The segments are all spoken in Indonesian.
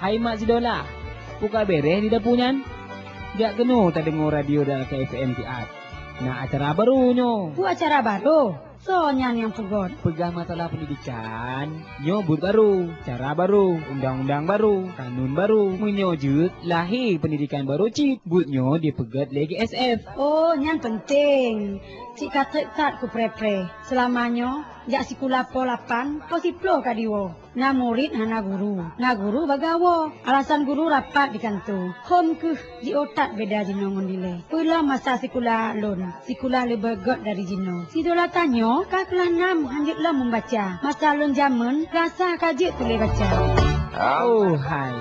Hai mak si Dola, buka beres di dapunyan. Jak kena tak dengar radio dan ke FM tiat. Nah acara barunya. Bu acara baru? Soalnya yang pegot. Pegah masalah pendidikan, nyobut baru, cara baru, undang-undang baru, kanun baru, menyojut lahir pendidikan baru cip, butnya dipegat lagi SF. Oh, yang penting. Cik kata ku pre-pre. Selamanya, jak sikula polapan, ko siplo kadiwo. Na murid hana guru. Na guru bagawo. Alasan guru rapat di kantu. Hom ke di otak beda jino ngondile. Pula masa sikula lon. Sikula lebih got dari jino. Si Dola tanya, kak kelas 6 hanjutlah membaca. Masa lon zaman, rasa kajik boleh baca. Oh hai,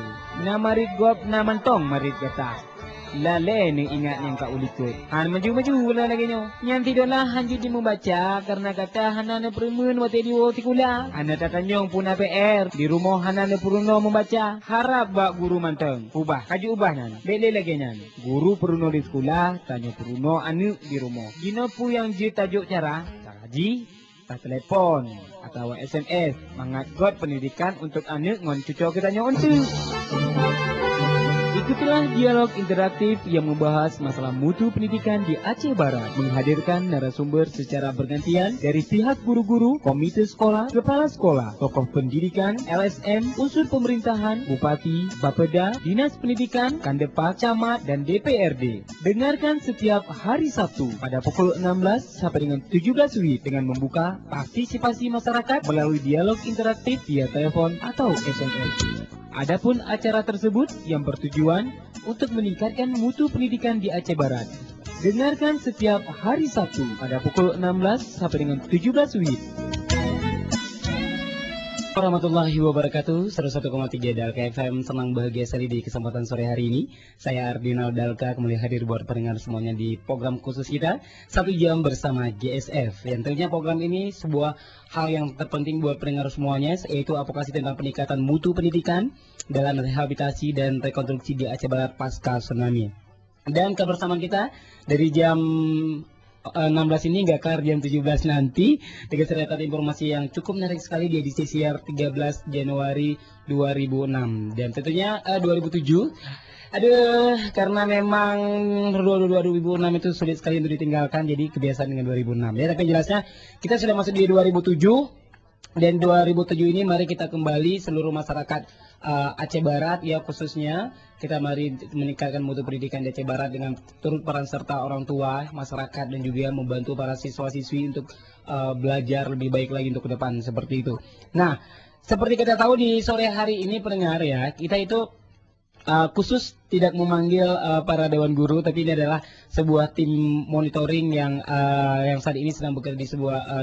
nama marid gop nama tong marid kata. Lale ni ingat yang kak ulikut. Han maju-maju lah lagi nyo. Yang tidaklah hanjut di membaca karena kata hana ne premen waktu di tikula. Hana tatanyong puna PR di rumah hana ne peruno membaca. Harap bak guru manteng. Ubah, kaju ubah nan. Bele lagi nan. Guru peruno di sekolah, tanya peruno anu di rumah. Gino pu yang je tajuk cara haji, tak telepon atau SMS. Mangat god pendidikan untuk anu ngon cucu kita nyon tu. Ikutilah dialog interaktif yang membahas masalah mutu pendidikan di Aceh Barat, menghadirkan narasumber secara bergantian dari pihak guru-guru, komite sekolah, kepala sekolah, tokoh pendidikan, LSM, unsur pemerintahan, bupati, bapeda, dinas pendidikan, kandepak, camat, dan DPRD. Dengarkan setiap hari Sabtu pada pukul 16 sampai dengan 17 WIB dengan membuka partisipasi masyarakat melalui dialog interaktif via telepon atau SMS. Adapun acara tersebut yang bertujuan untuk meningkatkan mutu pendidikan di Aceh Barat. Dengarkan setiap hari Sabtu pada pukul 16 sampai dengan 17 WIB. Warahmatullahi wabarakatuh. 101,3 Dalka FM, senang bahagia sekali di kesempatan sore hari ini. Saya Ardinal Dalka kembali hadir buat pendengar semuanya di program khusus kita 1 jam bersama GSF. Yang tentunya program ini sebuah hal yang terpenting buat pendengar semuanya, yaitu advokasi tentang peningkatan mutu pendidikan dalam rehabilitasi dan rekonstruksi di Aceh Barat pasca tsunami. Dan kebersamaan kita dari jam 16 ini nggak kelar jam 17 nanti dengan seratan informasi yang cukup menarik sekali di edisi siar 13 Januari 2006 dan tentunya 2007. Aduh, karena memang 2006 itu sulit sekali untuk ditinggalkan, jadi kebiasaan dengan 2006 ya. Tapi jelasnya kita sudah masuk di 2007 dan 2007 ini mari kita kembali seluruh masyarakat Aceh Barat ya, khususnya kita mari meningkatkan mutu pendidikan di Aceh Barat dengan turut peran serta orang tua, masyarakat, dan juga membantu para siswa-siswi untuk belajar lebih baik lagi untuk ke depan seperti itu. Nah, seperti kita tahu di sore hari ini pendengar ya, kita itu khusus tidak memanggil para dewan guru, tapi ini adalah sebuah tim monitoring yang saat ini sedang bekerja di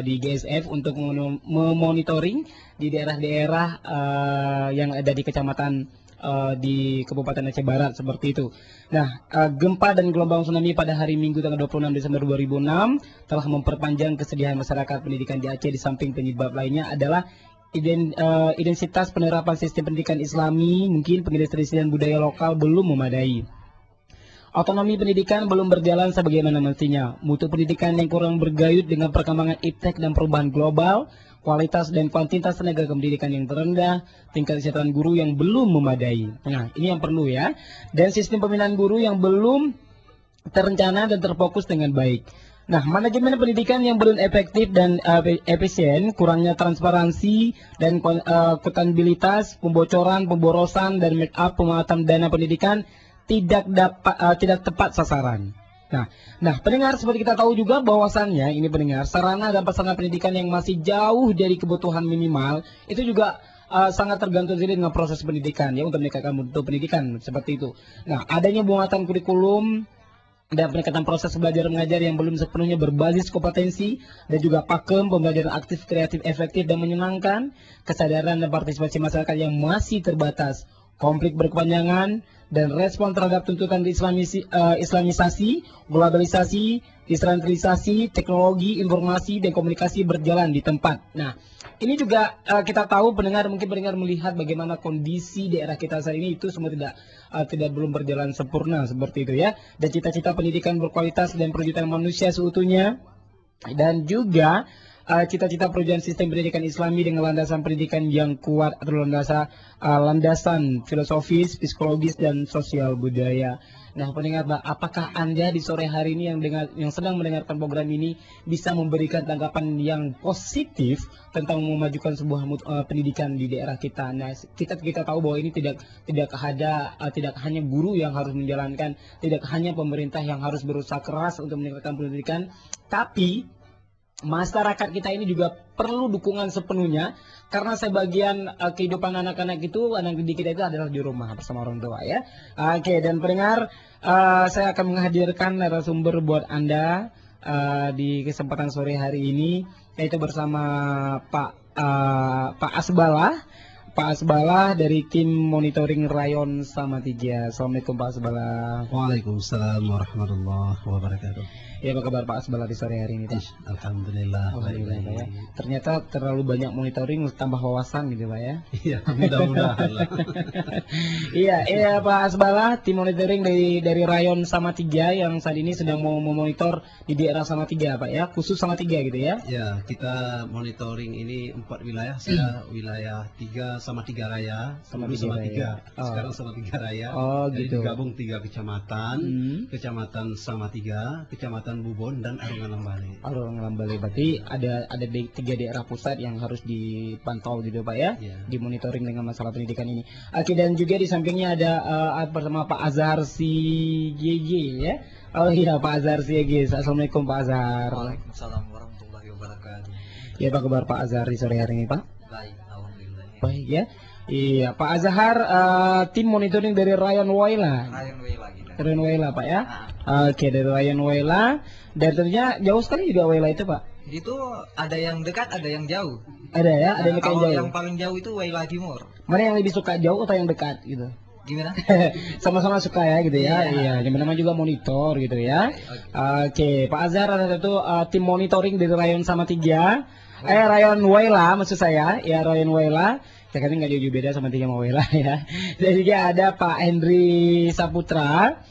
di GSF untuk memonitoring di daerah-daerah yang ada di kecamatan di Kabupaten Aceh Barat seperti itu. Nah, gempa dan gelombang tsunami pada hari Minggu tanggal 26 Desember 2006 telah memperpanjang kesedihan masyarakat pendidikan di Aceh. Di samping penyebab lainnya adalah identitas penerapan sistem pendidikan Islami, mungkin pendidikan budaya lokal belum memadai. Otonomi pendidikan belum berjalan sebagaimana mestinya. Mutu pendidikan yang kurang bergayut dengan perkembangan iptek dan perubahan global, kualitas dan kuantitas tenaga pendidikan yang terendah, tingkat kesejahteraan guru yang belum memadai. Nah, ini yang perlu ya. Dan sistem pembinaan guru yang belum terencana dan terfokus dengan baik. Nah, manajemen pendidikan yang belum efektif dan efisien, kurangnya transparansi dan akuntabilitas, pembocoran, pemborosan, dan make up pemanfaatan dana pendidikan tidak tepat sasaran. Nah, pendengar, seperti kita tahu juga bahwasannya ini pendengar, sarana dan prasarana pendidikan yang masih jauh dari kebutuhan minimal itu juga sangat tergantung dengan proses pendidikan ya, untuk meningkatkan mutu pendidikan seperti itu. Nah, adanya muatan kurikulum dan peningkatan proses belajar mengajar yang belum sepenuhnya berbasis kompetensi dan juga pakem pembelajaran aktif, kreatif, efektif dan menyenangkan, kesadaran dan partisipasi masyarakat yang masih terbatas, konflik berkepanjangan dan respon terhadap tuntutan islamisasi, globalisasi, desentralisasi, teknologi, informasi dan komunikasi berjalan di tempat. Nah, ini juga kita tahu pendengar, mungkin pendengar melihat bagaimana kondisi daerah kita saat ini itu semua tidak belum berjalan sempurna seperti itu ya. Dan cita-cita pendidikan berkualitas dan perwujudan manusia seutuhnya dan juga cita-cita perwujudan sistem pendidikan Islami dengan landasan pendidikan yang kuat atau landasan filosofis, psikologis dan sosial budaya. Nah, pendengar, apakah Anda di sore hari ini yang sedang mendengarkan program ini bisa memberikan tanggapan yang positif tentang memajukan sebuah pendidikan di daerah kita? Nah, kita tahu bahwa ini tidak hanya guru yang harus menjalankan, tidak hanya pemerintah yang harus berusaha keras untuk meningkatkan pendidikan, tapi masyarakat kita ini juga perlu dukungan sepenuhnya, karena sebagian kehidupan anak-anak didik kita itu adalah di rumah bersama orang tua ya. Oke, dan pendengar, saya akan menghadirkan narasumber buat Anda di kesempatan sore hari ini, yaitu bersama Pak Asbalah dari tim monitoring Rayon Salatiga. Assalamualaikum Pak Asbalah. Waalaikumsalam warahmatullahi wabarakatuh. Ya, apa kabar Pak Asbalah di sore hari ini, Pak? Alhamdulillah. Alhamdulillah, Pak ya. Ternyata terlalu banyak monitoring tambah wawasan gitu, Pak ya. Iya, mudah-mudahan lah. Iya Pak Asbalah, tim monitoring dari Rayon Salatiga yang saat ini sedang mau memonitor di daerah Salatiga, Pak ya, khusus Salatiga gitu ya. Ya, kita monitoring ini 4 wilayah, saya wilayah 3 sama 3 raya, Sama dulu sama 3. raya. Oh. Sekarang sama 3 raya. Oh, Jadi gitu. digabung 3 kecamatan, Kecamatan Salatiga, Kecamatan Bubon dan Arungalang Bale. Arungalang Bale, berarti ada 3 daerah pusat yang harus dipantau gitu Pak ya, Ya. dimonitoring dengan masalah pendidikan ini. Oke, dan juga di sampingnya ada bersama Pak Azhar CGG ya. Oh iya, Pak Azhar CGG. Assalamualaikum Pak Azhar. Waalaikumsalam warahmatullahi wabarakatuh. Ya, apa kabar Pak Azhar di sore hari ini Pak? Baik, alhamdulillah. Baik ya. Iya, Pak Azhar, tim monitoring dari Rayon Waila. Rayon Wela kita. Rayon Waila Pak ya. Nah, Oke, dari Rayon Waila. Dan tentunya jauh sekali juga Waila itu Pak. itu ada yang dekat, ada yang jauh. Ada ya, ada yang dekat Kalau jauh. yang paling jauh itu Wela Timur. Mana yang lebih suka, jauh atau yang dekat gitu? Gimana? Sama-sama suka ya gitu ya. Iya. Yang namanya juga monitor gitu ya. Oke. Oke, Pak Azhar ada satu tim monitoring dari Rayon Salatiga. Rayon Waila maksud saya. Ya, Rayon Waila. Ya kan nggak jauh beda sama 3 sama Waila ya. Dan juga ada Pak Henry Saputra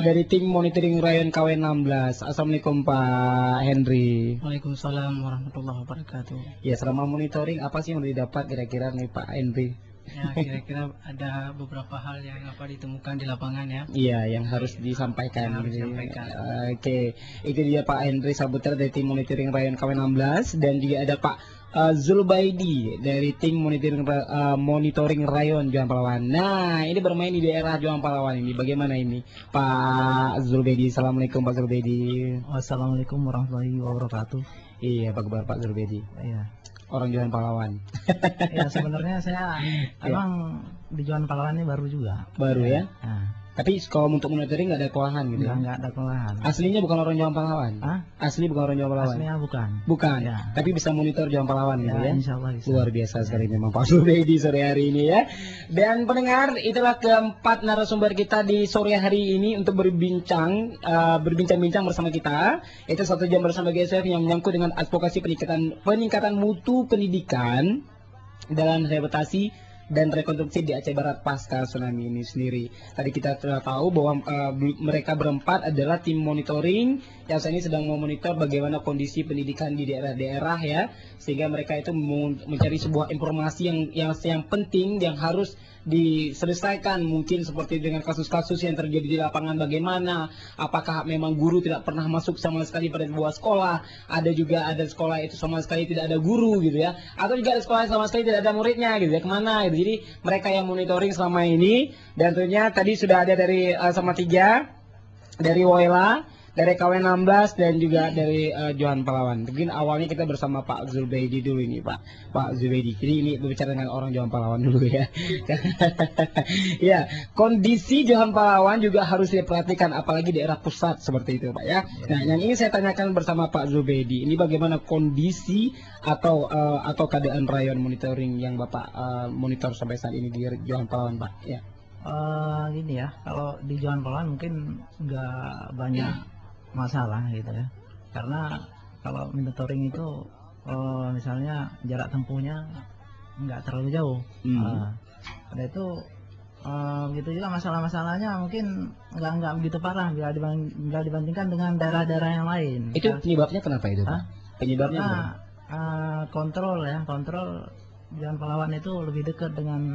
dari tim monitoring Rayon KW16. Assalamualaikum Pak Henry. Waalaikumsalam warahmatullahi wabarakatuh. Ya, selama monitoring apa sih yang didapat kira-kira nih Pak Henry? Ya, kira-kira ada beberapa hal yang ditemukan di lapangan ya. Iya, yang harus disampaikan. Yang harus gitu. disampaikan. Oke, itu dia Pak Henry Saputra dari tim monitoring Rayon KW16, dan juga ada Pak Zulbaidi dari tim monitoring Rayon Johan Palawan. Nah, ini bermain di daerah Johan Palawan ini. Bagaimana ini, Pak Zulbaidi? Assalamualaikum Pak Zulbaidi. Wassalamualaikum warahmatullahi wabarakatuh. Iya, apa kabar Pak Zulbaidi? Iya. Orang Johan Palawan. Ya, sebenarnya saya emang di Johan Palawan ini baru juga. Baru ya? Nah, Tapi kalau untuk monitoring nggak ada kewalahan gitu ya? enggak ada kelelahan. Aslinya bukan orang Johan Palawan? Hah? Asli bukan orang Johan Palawan? Aslinya bukan. Bukan, Ya. tapi bisa monitor Johan Palawan gitu Ya, ya? insya Allah bisa. Luar biasa sekali memang Pak Zulbaidi sore hari ini ya. Dan pendengar, itulah keempat narasumber kita di sore hari ini untuk berbincang-bincang bersama kita. Itu 1 jam bersama GSF yang menyangkut dengan advokasi peningkatan mutu pendidikan dalam rehabilitasi dan rekonstruksi di Aceh Barat pasca tsunami ini sendiri. Tadi kita telah tahu bahwa mereka berempat adalah tim monitoring yang saat ini sedang memonitor bagaimana kondisi pendidikan di daerah-daerah ya, sehingga mereka itu mencari sebuah informasi yang penting yang harus diselesaikan, mungkin seperti dengan kasus-kasus yang terjadi di lapangan, bagaimana apakah memang guru tidak pernah masuk sama sekali pada sebuah sekolah, ada sekolah itu sama sekali tidak ada guru gitu ya, atau juga ada sekolah sama sekali tidak ada muridnya gitu ya, kemana gitu. Jadi mereka yang monitoring selama ini, dan tentunya tadi sudah ada dari Salatiga, dari Waila, dari KW16 dan juga dari Johan Palawan. Mungkin awalnya kita bersama Pak Zulbaidi dulu ini Pak Zulbaidi. Jadi ini berbicara dengan orang Johan Palawan dulu ya. Ya, kondisi Johan Palawan juga harus diperhatikan, apalagi daerah pusat seperti itu Pak ya. Nah, yang ini saya tanyakan bersama Pak Zulbaidi. Ini bagaimana kondisi atau keadaan rayon monitoring yang Bapak monitor sampai saat ini di Johan Palawan Pak? Ya. Gini ya, kalau di Johan Palawan mungkin nggak banyak masalah gitu ya, karena kalau monitoring itu misalnya jarak tempuhnya nggak terlalu jauh. Ada itu gitu juga masalah-masalahnya mungkin nggak begitu parah bila dibandingkan dengan daerah-daerah yang lain. Itu penyebabnya kenapa itu Pak? Hah? Penyebabnya Karena kenapa? kontrol Jalan Pahlawan itu lebih dekat dengan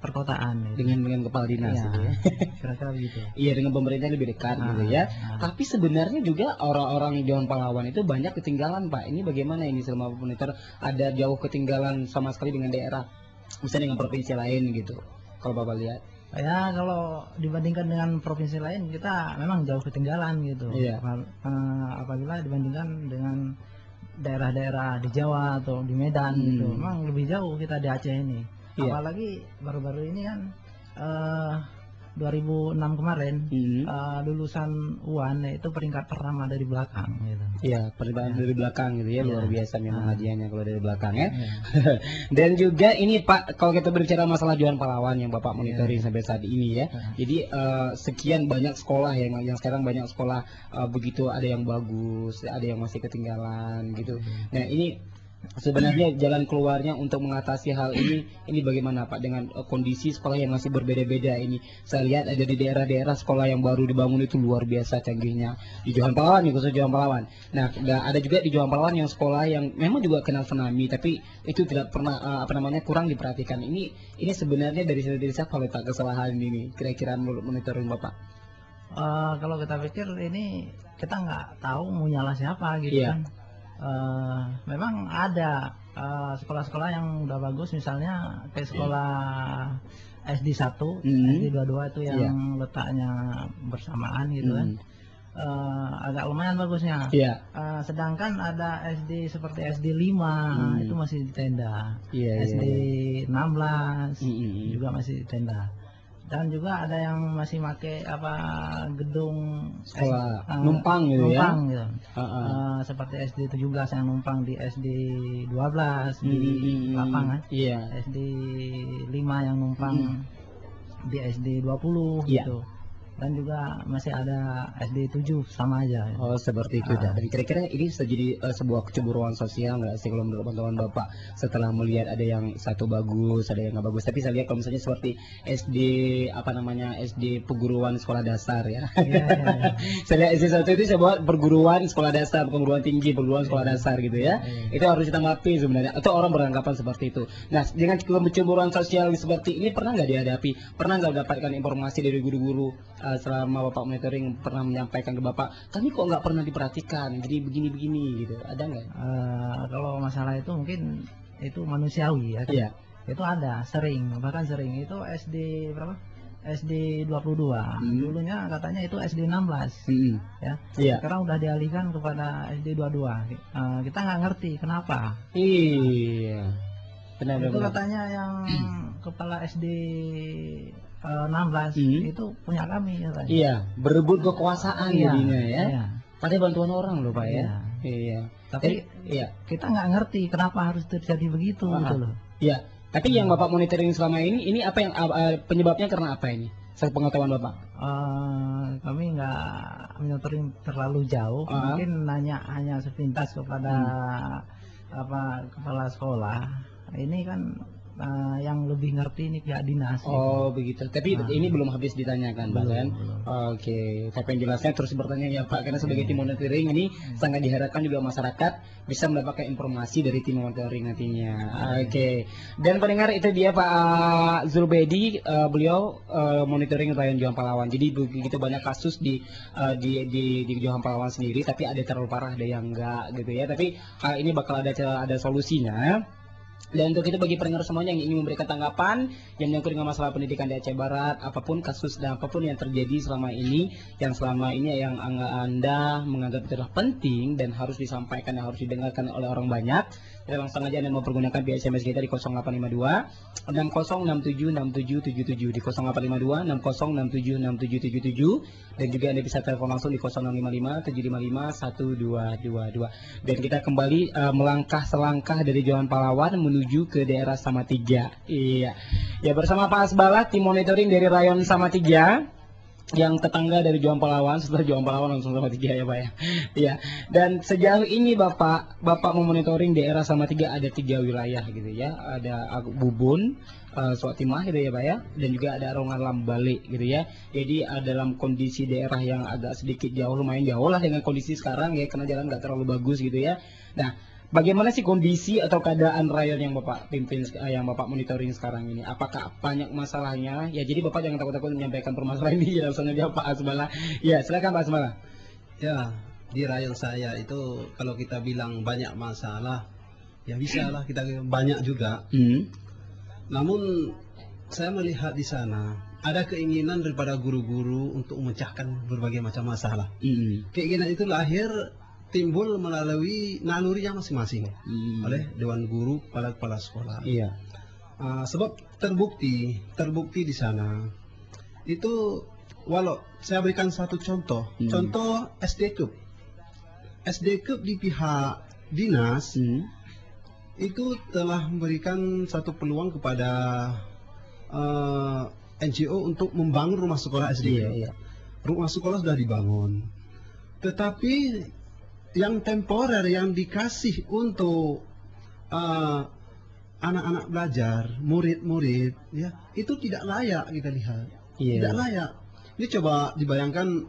perkotaan gitu. Dengan kepala dinas Ya, gitu ya. kira-kira begitu. Iya, dengan pemerintah lebih dekat gitu ya. Tapi sebenarnya juga orang-orang Jalan Pahlawan itu banyak ketinggalan, Pak. Ini bagaimana ini selama monitor, ada jauh ketinggalan sama sekali dengan daerah, misalnya dengan provinsi lain gitu. Kalau Bapak lihat. Ya, kalau dibandingkan dengan provinsi lain kita memang jauh ketinggalan gitu. Iya. Apabila dibandingkan dengan daerah-daerah di Jawa atau di Medan gitu, memang lebih jauh kita di Aceh ini. Iya. Apalagi baru-baru ini kan 2006 kemarin lulusan UAN itu peringkat pertama dari belakang gitu. Iya, pertimbangan dari belakang gitu ya, luar biasa memang hadiahnya kalau dari belakang ya. Iya. Dan juga ini Pak, kalau kita berbicara masalah Jalan Pahlawan yang Bapak monitoring sampai saat ini ya. Jadi sekian banyak sekolah yang sekarang banyak sekolah begitu, ada yang bagus, ada yang masih ketinggalan gitu. Nah, ini sebenarnya jalan keluarnya untuk mengatasi hal ini bagaimana Pak, dengan kondisi sekolah yang masih berbeda-beda ini. Saya lihat ada di daerah-daerah sekolah yang baru dibangun itu luar biasa canggihnya. Di Johan Pahlawan, khusus Johan Pahlawan. Nah, ada juga di Johan Pahlawan yang sekolah yang memang juga kenal tsunami, tapi itu tidak pernah kurang diperhatikan. Ini sebenarnya dari siapa kalau tak kesalahan ini? Kira-kira menurut monitoring Bapak? Kalau kita pikir ini kita nggak tahu mau nyala siapa gitu kan. Memang ada sekolah-sekolah yang udah bagus, misalnya kayak sekolah SD 1, SD 22 itu yang letaknya bersamaan gitu kan. Agak lumayan bagusnya. Sedangkan ada SD seperti SD 5 itu masih di tenda. SD 16 juga masih di tenda. Dan juga ada yang masih pakai gedung sekolah numpang gitu numpang, ya. Gitu. Seperti SD 17 yang numpang di SD 12 di lapangan. SD 5 yang numpang di SD 20 gitu. Dan juga masih ada SD 7 sama aja. Oh, seperti itu. Dan kira-kira ini bisa jadi sebuah kecemburuan sosial nggak sih kalau menurut teman-teman Bapak, setelah melihat ada yang satu bagus, ada yang nggak bagus. Tapi saya lihat kalau misalnya seperti SD SD perguruan sekolah dasar ya. Saya lihat SD 1 itu sebuah perguruan sekolah dasar, perguruan tinggi, perguruan sekolah dasar gitu ya. Itu harus ditanggapi sebenarnya. Atau orang beranggapan seperti itu. Nah, dengan kecemburuan sosial seperti ini pernah nggak dihadapi? Pernah nggak mendapatkan informasi dari guru-guru selama Bapak monitoring, pernah menyampaikan ke Bapak, kami kok nggak pernah diperhatikan, jadi begini-begini gitu, ada nggak? Kalau masalah itu mungkin itu manusiawi ya. Iya. Itu ada, bahkan sering itu SD berapa? SD 22. Dulunya katanya itu SD 16. Ya. Sekarang udah dialihkan kepada SD 22. Kita nggak ngerti kenapa. Iya. Benar. Itu katanya yang kepala SD 16 itu punya kami katanya. Iya, berebut kekuasaan jadinya ya. Iya. Padahal bantuan orang loh Pak ya. Iya. Tapi kita nggak ngerti kenapa harus terjadi begitu gitu loh. Iya. Tapi yang Bapak monitoring selama ini apa yang penyebabnya karena apa ini? Sepengetahuan Bapak? Kami nggak monitoring terlalu jauh. Mungkin hanya sepintas kepada kepala sekolah. Ini kan yang lebih ngerti ini pihak dinas. Oh begitu. Tapi ini belum habis ditanyakan Pak kan? Oke. Tapi yang jelasnya terus bertanya ya Pak, karena sebagai tim monitoring ini sangat diharapkan juga masyarakat bisa mendapatkan informasi dari tim monitoring nantinya. Oke. Dan pendengar, itu dia Pak Zulbedi, beliau monitoring Rayon Johan Pahlawan. Jadi begitu banyak kasus di Johan Pahlawan sendiri, tapi ada terlalu parah, ada yang enggak gitu ya. Tapi hal ini bakal ada solusinya. Dan untuk itu bagi pendengar semuanya yang ingin memberikan tanggapan yang menyangkut dengan masalah pendidikan di Aceh Barat, apapun kasus dan apapun yang terjadi selama ini yang Anda menganggap itu adalah penting dan harus disampaikan, yang harus didengarkan oleh orang banyak, langsung aja Anda mempergunakan via SMS kita di 0852 60676777 di 0852 60676777 dan juga Anda bisa telepon langsung di 0655 755 1222. Dan kita kembali melangkah selangkah dari Johan Pahlawan menuju ke daerah Samatiga. Iya. Ya, bersama Pak Asbala, tim monitoring dari Rayon Samatiga yang tetangga dari Johan Pahlawan. Setelah Johan Pahlawan langsung Samatiga ya Pak ya. Iya. Dan sejauh ini Bapak memonitoring daerah Samatiga ada 3 wilayah gitu ya. Ada Bubun, Suatimah gitu ya Pak ya, dan juga ada Rongan Lambale gitu ya. Jadi dalam kondisi daerah yang agak sedikit jauh, lumayan jauh lah dengan kondisi sekarang ya, karena jalan nggak terlalu bagus gitu ya. Nah, Bagaimana sih kondisi atau keadaan rayon yang Bapak pimpin, yang Bapak monitoring sekarang ini? Apakah banyak masalahnya? Ya, jadi Bapak jangan takut-takut menyampaikan permasalahan ini, ya, langsung aja Pak Asmala. Ya, silakan Pak Asmala. Ya, di rayon saya itu kalau kita bilang banyak masalah, ya bisa lah kita banyak juga. Namun saya melihat di sana ada keinginan daripada guru-guru untuk memecahkan berbagai macam masalah. Keinginan itu lahir timbul melalui nalurinya masing-masing oleh Dewan Guru, kepala sekolah. Iya. Sebab terbukti di sana itu, walau saya berikan satu contoh, contoh SD Cup. SD Cup di pihak dinas itu telah memberikan satu peluang kepada NGO untuk membangun rumah sekolah SD Cup. Iya. Rumah sekolah sudah dibangun, tetapi yang temporer yang dikasih untuk anak-anak belajar, murid-murid, ya itu tidak layak kita lihat. Tidak layak. Ini coba dibayangkan,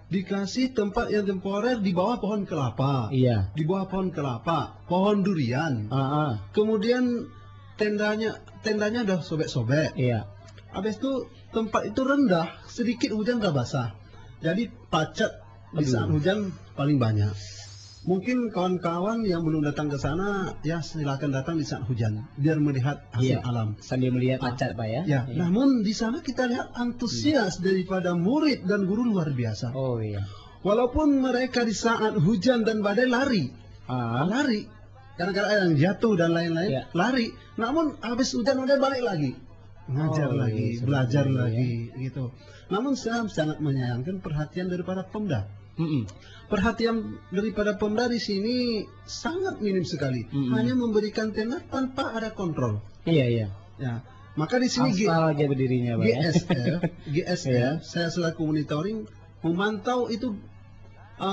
dikasih tempat yang temporer di bawah pohon kelapa, di bawah pohon kelapa, pohon durian. Kemudian tendanya udah sobek-sobek. Habis itu tempat itu rendah, sedikit hujan udah basah. Jadi pacat di saat hujan paling banyak. Mungkin kawan-kawan yang belum datang ke sana, ya silakan datang di saat hujan biar melihat hasil alam sambil melihat pacat Pak ya. Ya, namun di sana kita lihat antusias daripada murid dan guru luar biasa. Walaupun mereka di saat hujan dan badai lari, kadang-kadang ada yang jatuh dan lain-lain, lari. Namun habis hujan udah balik lagi, ngajar lagi, belajar lagi, gitu. Namun saya sangat menyayangkan perhatian daripada Pemda. Perhatian daripada Pemda di sini sangat minim sekali. Hanya memberikan tenda tanpa ada kontrol. Ya, maka di sini asal aja berdirinya, Pak, GSF, saya selaku monitoring memantau itu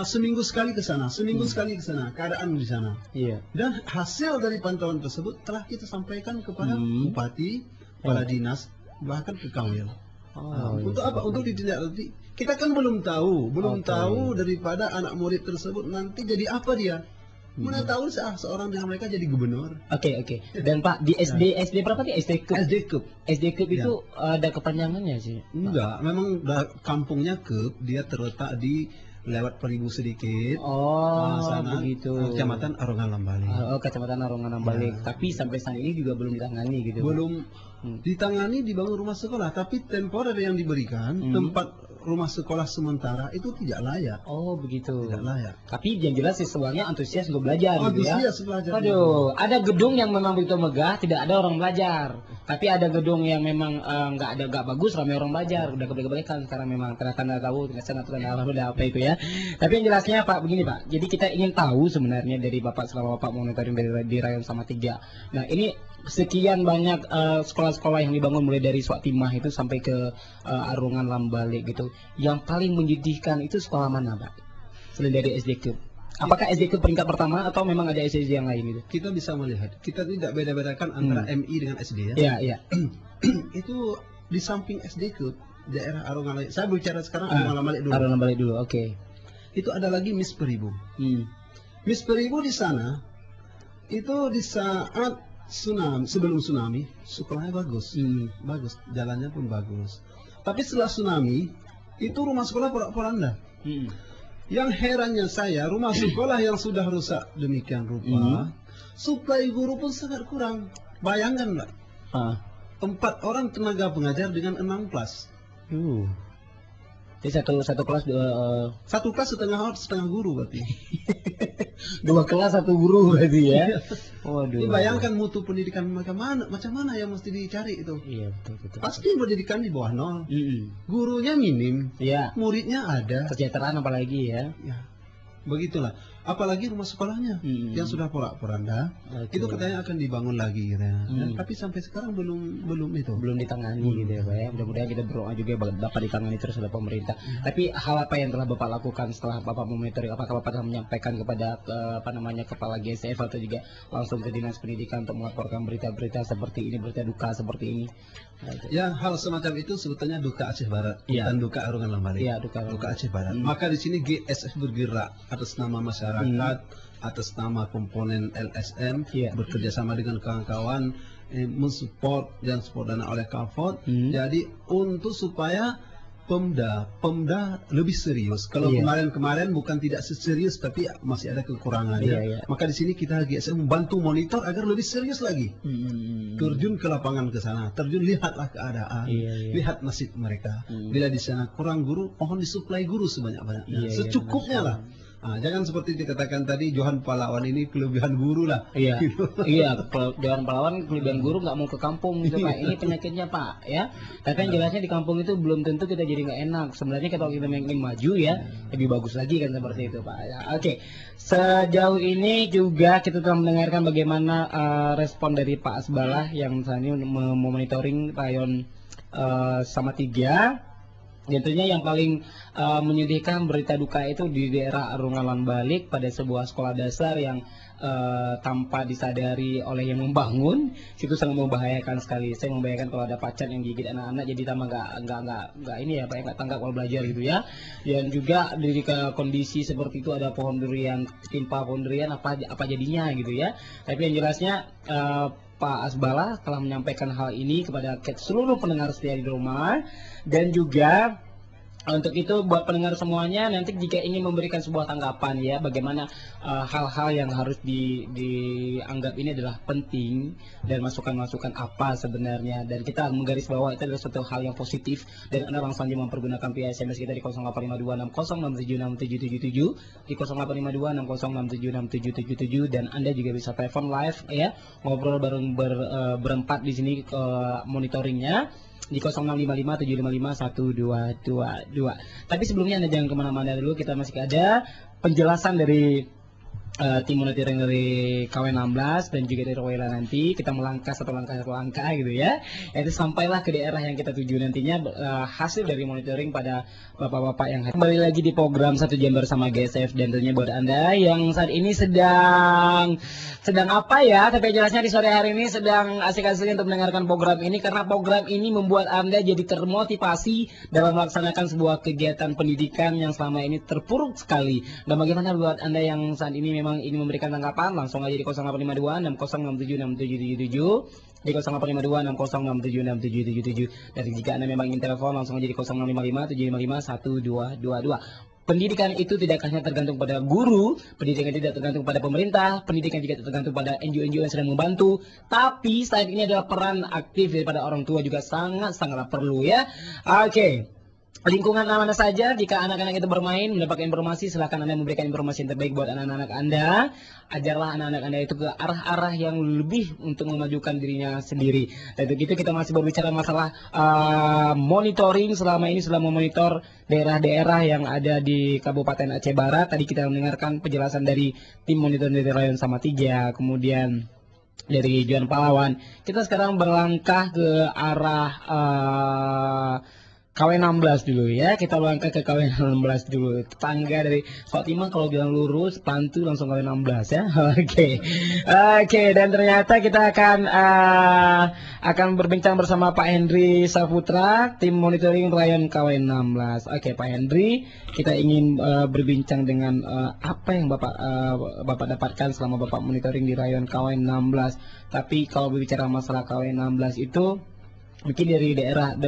seminggu sekali ke sana, sekali ke sana, keadaan di sana. Dan hasil dari pantauan tersebut telah kita sampaikan kepada bupati, kepala dinas, bahkan ke Kanwil. Untuk apa? Untuk ditindaklanjuti. Kita kan belum tahu daripada anak murid tersebut nanti jadi apa dia. Mana tahu seorang dari mereka jadi gubernur. Oke. Dan Pak, di SD berapa nih? SD Cup. SD Cup itu ada kepanjangannya sih? Enggak, memang kampungnya Cup, dia terletak di lewat Peribu sedikit. Sana begitu. Kecamatan Arongan Lambalik. Kecamatan Arongan Lambalik. Tapi sampai saat ini juga belum ditangani gitu. Belum ditangani, dibangun rumah sekolah, tapi temporer yang diberikan tempat rumah sekolah sementara itu tidak layak. Begitu. Tidak layak. Tapi yang jelas siswanya antusias untuk belajar gitu ya. Antusias belajar. Ada gedung yang memang begitu megah, tidak ada orang belajar. Tapi ada gedung yang memang nggak bagus, ramai orang belajar. Udah kebalik-balikan sekarang memang tanda tahu, udah apa itu ya. Tapi yang jelasnya Pak begini Pak. Jadi kita ingin tahu sebenarnya dari Bapak selama Bapak monitoring di Rayon Salatiga. Nah, ini sekian banyak sekolah-sekolah yang dibangun mulai dari Swatimah itu sampai ke Arungan Lambalik gitu. Yang paling menyedihkan itu sekolah mana Pak? Selain dari SD Cup. Apakah SD Cup peringkat pertama atau memang ada SD yang lain gitu? Kita bisa melihat, kita tidak beda-bedakan antara MI dengan SD ya. Iya. Itu di samping SD Cup, daerah Arungan Lambalik. Saya bicara sekarang Arungan Lambalik dulu. Arungan Lambalik dulu, oke. Itu ada lagi Miss Peribu. Miss Peribu di sana itu di saat sebelum tsunami, sekolahnya bagus, jalannya pun bagus. Tapi setelah tsunami, itu rumah sekolah porak-poranda. Yang herannya saya, rumah sekolah yang sudah rusak demikian rupa, suplai guru pun sangat kurang. Bayangkan Mbak, 4 orang tenaga pengajar dengan 6 kelas. Jadi satu kelas satu kelas setengah guru berarti. 2 kelas 1 guru berarti ya. Waduh. Bayangkan mutu pendidikan macam mana yang mesti dicari itu. Iya, betul. Pasti pendidikan di bawah 0. Gurunya minim. Muridnya ada. Kesejahteraan apalagi ya. Begitulah. Apalagi rumah sekolahnya yang sudah porak-poranda, itu katanya akan dibangun lagi gitu ya. Tapi sampai sekarang belum ditangani gitu ya Pak ya. Mudah-mudahan kita berdoa juga dapat ditangani terus oleh pemerintah. Tapi hal apa yang telah Bapak lakukan setelah Bapak memonitor? Apakah Bapak telah menyampaikan kepada kepala GSF atau juga langsung ke Dinas Pendidikan untuk melaporkan berita-berita seperti ini, berita duka seperti ini? Ya, hal semacam itu sebetulnya duka Aceh Barat, bukan duka Arungan Lambalik. Duka Aceh Barat. Maka di sini GSF bergerak atas nama masyarakat, atas nama komponen LSM, bekerja sama dengan kawan-kawan, mensupport dan support dana oleh Kafot. Jadi untuk supaya Pemda lebih serius. Kalau kemarin-kemarin bukan tidak serius, tapi masih ada kekurangannya. Maka di sini kita GSM membantu monitor agar lebih serius lagi. Terjun ke lapangan ke sana, lihatlah keadaan, lihat nasib mereka. Bila di sana kurang guru, mohon disuplai guru sebanyak-banyaknya, secukupnya lah. Nah, jangan seperti dikatakan tadi Johan Pahlawan ini kelebihan guru lah. Johan Pahlawan kelebihan guru nggak mau ke kampung gitu Pak. Ini penyakitnya Pak ya. Tapi yang jelasnya di kampung itu belum tentu kita jadi nggak enak. Sebenarnya kalau kita ingin maju ya lebih bagus lagi kan seperti itu Pak. Ya, oke. Sejauh ini juga kita telah mendengarkan bagaimana respon dari Pak Asbalah yang saat ini memonitoring rayon Salatiga. Tentunya yang paling menyedihkan berita duka itu di daerah Arungan Lambalik pada sebuah sekolah dasar yang tanpa disadari oleh yang membangun, itu sangat membahayakan sekali. Saya membayangkan kalau ada pacar yang gigit anak-anak jadi tambah nggak ini ya Pak, nggak tanggap kalau belajar gitu ya. Dan juga dari kondisi seperti itu ada pohon durian, timpa pohon durian apa jadinya gitu ya. Tapi yang jelasnya Pak Asbalah telah menyampaikan hal ini kepada seluruh pendengar setia di rumah, dan juga untuk itu buat pendengar semuanya nanti jika ingin memberikan sebuah tanggapan ya bagaimana hal-hal yang harus dianggap ini adalah penting dan masukan-masukan apa sebenarnya, dan kita menggaris bahwa itu adalah suatu hal yang positif dan Anda langsung saja mempergunakan via SMS kita di 0852606777 di 0852606777 dan Anda juga bisa telepon live ya, ngobrol bareng berempat di sini ke monitoringnya di 0655755122. Tapi sebelumnya Anda jangan kemana-mana dulu, kita masih ada penjelasan dari tim monitoring dari KW16 dan juga dari Royla. Nanti kita melangkah satu langkah gitu ya, yaitu sampailah ke daerah yang kita tuju nantinya, hasil dari monitoring pada bapak-bapak yang kembali lagi di program 1 jam bersama GSF. Dan tentunya buat Anda yang saat ini sedang apa ya, tapi jelasnya di sore hari ini sedang asik-asik untuk mendengarkan program ini, karena program ini membuat Anda jadi termotivasi dalam melaksanakan sebuah kegiatan pendidikan yang selama ini terpuruk sekali. Dan bagaimana buat Anda yang saat ini memang ini memberikan tanggapan, langsung aja di 0852606777 di 0852606777. Dan jika Anda memang ingin telepon, langsung aja di 0655755122. Pendidikan itu tidak hanya tergantung pada guru, pendidikan tidak tergantung pada pemerintah, pendidikan juga tergantung pada NGO-NGO yang sedang membantu. Tapi saat ini adalah peran aktif daripada orang tua juga sangat-sangat perlu ya. Oke. Lingkungan mana saja jika anak-anak itu bermain, mendapatkan informasi, silakan Anda memberikan informasi yang terbaik buat anak-anak Anda. Ajarlah anak-anak Anda itu ke arah-arah yang lebih untuk memajukan dirinya sendiri. Dan begitu kita masih berbicara masalah monitoring, selama ini sudah memonitor daerah-daerah yang ada di Kabupaten Aceh Barat. Tadi kita mendengarkan penjelasan dari tim monitor dari rayon Salatiga, kemudian dari Johan Pahlawan. Kita sekarang berlangkah ke arah KW16 dulu ya, kita langkah ke KW16 dulu. Tetangga dari Fatimah kalau bilang lurus, Pantu langsung KW16 ya. Oke, dan ternyata kita akan berbincang bersama Pak Hendri Saputra, tim monitoring rayon KW16. Oke, Pak Hendri, kita ingin berbincang dengan apa yang Bapak dapatkan selama Bapak monitoring di rayon KW16. Tapi kalau berbicara masalah KW16 itu mungkin dari daerah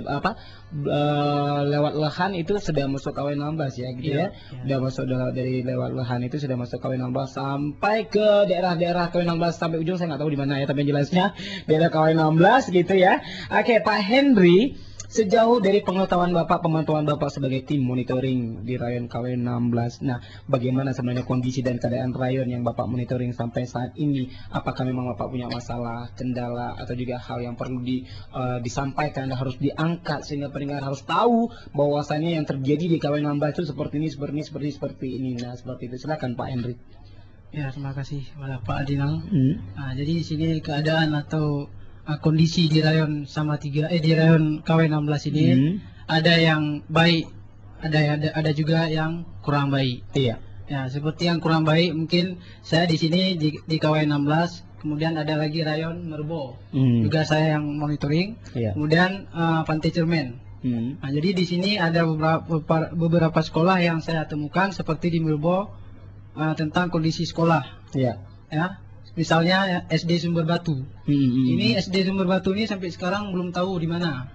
lewat Lehan itu sudah masuk KW16 ya gitu ya. Sudah masuk dari lewat Lehan itu sudah masuk KW16 sampai ke daerah-daerah KW16 sampai ujung saya nggak tahu di mana ya, tapi jelasnya daerah KW16 gitu ya. Oke, Pak Hendri, sejauh dari pengetahuan Bapak, pemantauan Bapak sebagai tim monitoring di rayon KW16, nah bagaimana sebenarnya kondisi dan keadaan rayon yang Bapak monitoring sampai saat ini? Apakah memang Bapak punya masalah, kendala, atau juga hal yang perlu disampaikan dan harus diangkat sehingga pendengar harus tahu bahwasannya yang terjadi di KW16 itu seperti ini. Nah, seperti itu. Silakan Pak Hendri. Ya, terima kasih kepada Pak Adinal. Nah, jadi di sini keadaan atau kondisi di rayon Salatiga di rayon KW16 ini ada yang baik, ada juga yang kurang baik. Iya. Ya, seperti yang kurang baik mungkin saya di sini di KW16 kemudian ada lagi rayon Merbo, juga saya yang monitoring. Kemudian Pantai Cermen. Nah, jadi di sini ada beberapa sekolah yang saya temukan seperti di Merbo tentang kondisi sekolah. Ya, misalnya SD Sumber Batu. Ini SD Sumber Batu ini sampai sekarang belum tahu di mana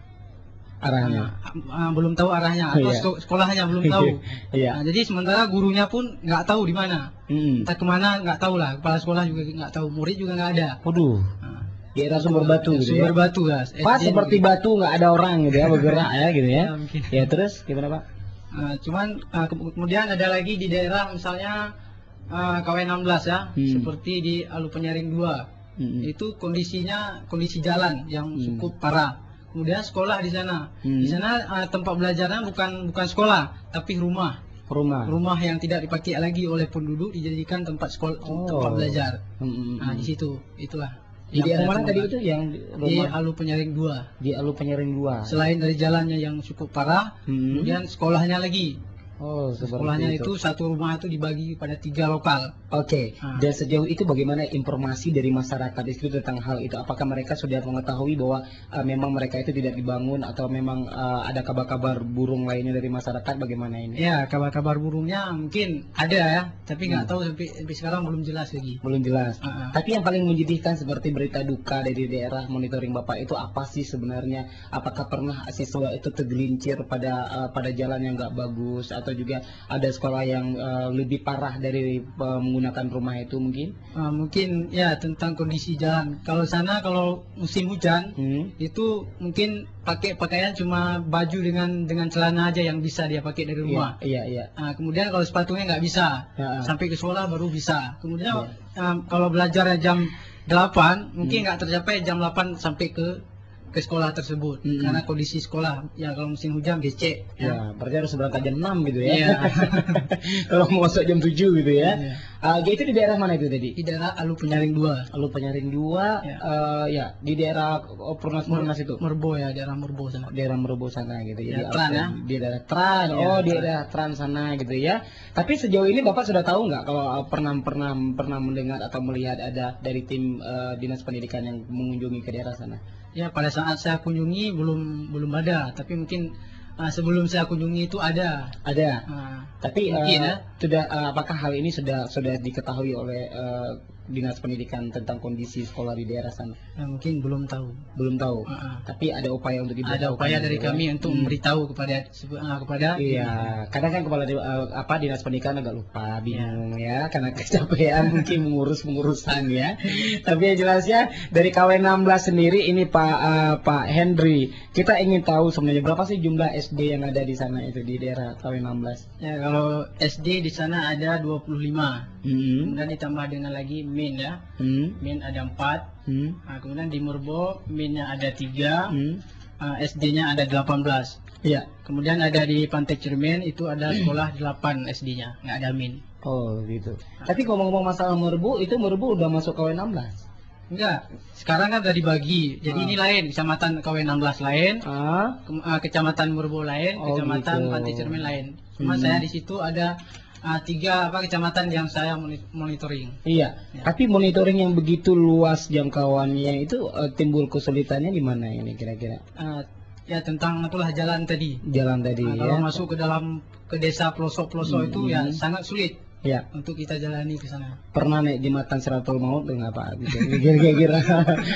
arahnya. Belum tahu arahnya atau sekolahnya belum tahu. Nah, jadi sementara gurunya pun nggak tahu di mana. Entah kemana nggak tahu lah. Kepala sekolah juga nggak tahu. Murid juga nggak ada. Waduh. Di daerah Sumber Batu gitu Sumber Batu ya. Pas seperti batu nggak ada orang gitu ya, bergerak ya gitu ya. Ya terus gimana Pak? Cuman kemudian ada lagi di daerah misalnya KW 16 ya, seperti di Alu Penyaring 2. Itu kondisi jalan yang cukup parah. Kemudian sekolah di sana. Di sana tempat belajarnya bukan sekolah, tapi rumah yang tidak dipakai lagi oleh penduduk, dijadikan tempat tempat belajar. Nah, di situ itulah. Di daerah mana tadi itu yang di Alu Penyaring 2. Di Alu Penyaring 2. Selain dari jalannya yang cukup parah, kemudian sekolahnya lagi. Sekolahnya itu satu rumah itu dibagi pada 3 lokal. Oke. Dan sejauh itu bagaimana informasi dari masyarakat itu tentang hal itu? Apakah mereka sudah mengetahui bahwa memang mereka itu tidak dibangun atau memang ada kabar-kabar burung lainnya dari masyarakat? Bagaimana ini? Ya, kabar-kabar burungnya mungkin ada ya, tapi nggak tahu sampai sekarang belum jelas lagi. Belum jelas. Tapi yang paling menyedihkan seperti berita duka dari daerah monitoring Bapak itu apa sih sebenarnya? Apakah pernah siswa itu tergelincir pada jalan yang nggak bagus, atau juga ada sekolah yang lebih parah dari menggunakan rumah itu mungkin? Mungkin ya tentang kondisi jalan. Kalau musim hujan itu mungkin pakai pakaian cuma baju dengan celana aja yang bisa dia pakai dari rumah. Iya. Kemudian kalau sepatunya nggak bisa, sampai ke sekolah baru bisa. Kemudian kalau belajarnya jam 8 mungkin nggak tercapai jam 8 sampai ke sekolah tersebut karena kondisi sekolah ya kalau musim hujan becek ya berarti harus berangkat jam 6 gitu ya. Kalau mau masuk jam 7 gitu ya. Itu di daerah mana itu tadi? Di daerah Alu Penyaring 2. Alu Penyaring 2 ya di daerah Purnas itu Merbo ya, daerah Merbo sana. Daerah Merbo sana gitu. Jadi Tran ya. Di daerah Tran. Di daerah Tran sana gitu ya. Tapi sejauh ini Bapak sudah tahu nggak kalau pernah mendengar atau melihat ada dari tim Dinas Pendidikan yang mengunjungi ke daerah sana? Ya, pada saat saya kunjungi belum ada, tapi mungkin sebelum saya kunjungi itu ada. Tapi mungkin sudah apakah hal ini sudah diketahui oleh Dinas Pendidikan tentang kondisi sekolah di daerah sana? Mungkin belum tahu. Tapi ada upaya untuk diberitahu. Ada upaya dari kami untuk memberitahu kepada. Iya, kadang kan kepala Dinas Pendidikan agak lupa, bingung ya, karena kecapean mungkin pengurusan ya. Tapi yang jelasnya dari KW 16 sendiri ini Pak Henry, kita ingin tahu sebenarnya berapa sih jumlah SD yang ada di sana itu di daerah KW 16? Ya, kalau SD di sana ada 25. Kemudian ditambah dengan lagi min ya. Min ada 4. Kemudian di Merbo minnya ada 3. SD-nya ada 18. Iya. Kemudian ada di Pantai Cermen itu ada sekolah 8 SD-nya, nggak ada min. Oh gitu. Tapi ngomong-ngomong masalah Merbo, itu Merbo udah masuk KW 16? Enggak, sekarang kan udah dibagi. Jadi ini lain, kecamatan KW 16 lain, kecamatan Merbo lain, kecamatan gitu. Pantai Cermen lain. Cuma saya di situ ada 3 kecamatan yang saya monitoring. Iya. Tapi monitoring yang begitu luas jangkauannya itu timbul kesulitannya di mana ini kira-kira? Ya tentang itulah jalan tadi. Kalau masuk ke desa pelosok-pelosok itu ya sangat sulit. Ya. Untuk kita jalani ke sana. Pernah naik jembatan Siratul Maut dengan apa? Kira-kira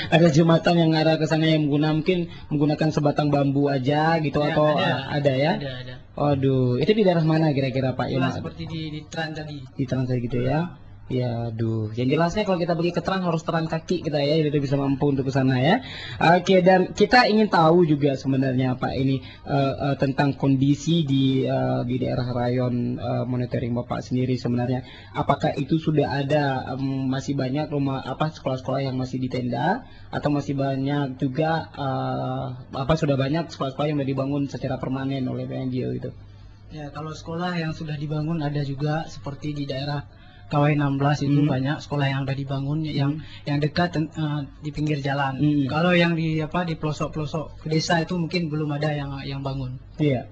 ada jembatan yang arah ke sana yang menggunakan sebatang bambu aja gitu ya, atau ada ya? Ada. Waduh, itu di daerah mana kira-kira Pak? Seperti di Tran tadi. Di Tran tadi gitu ya. Ya, aduh. Yang jelasnya kalau kita pergi ke Tran harus teran kaki kita ya, jadi bisa mampu untuk ke sana ya. Oke, dan kita ingin tahu juga sebenarnya Pak ini tentang kondisi di daerah rayon monitoring Bapak sendiri sebenarnya. Apakah itu sudah ada masih banyak sekolah-sekolah yang masih di tenda atau masih banyak juga sudah banyak sekolah-sekolah yang sudah dibangun secara permanen oleh PNGO itu? Ya, kalau sekolah yang sudah dibangun ada juga seperti di daerah KW 16 itu banyak sekolah yang sudah dibangun yang dekat di pinggir jalan. Kalau yang di pelosok-pelosok ke desa itu mungkin belum ada yang bangun. Iya.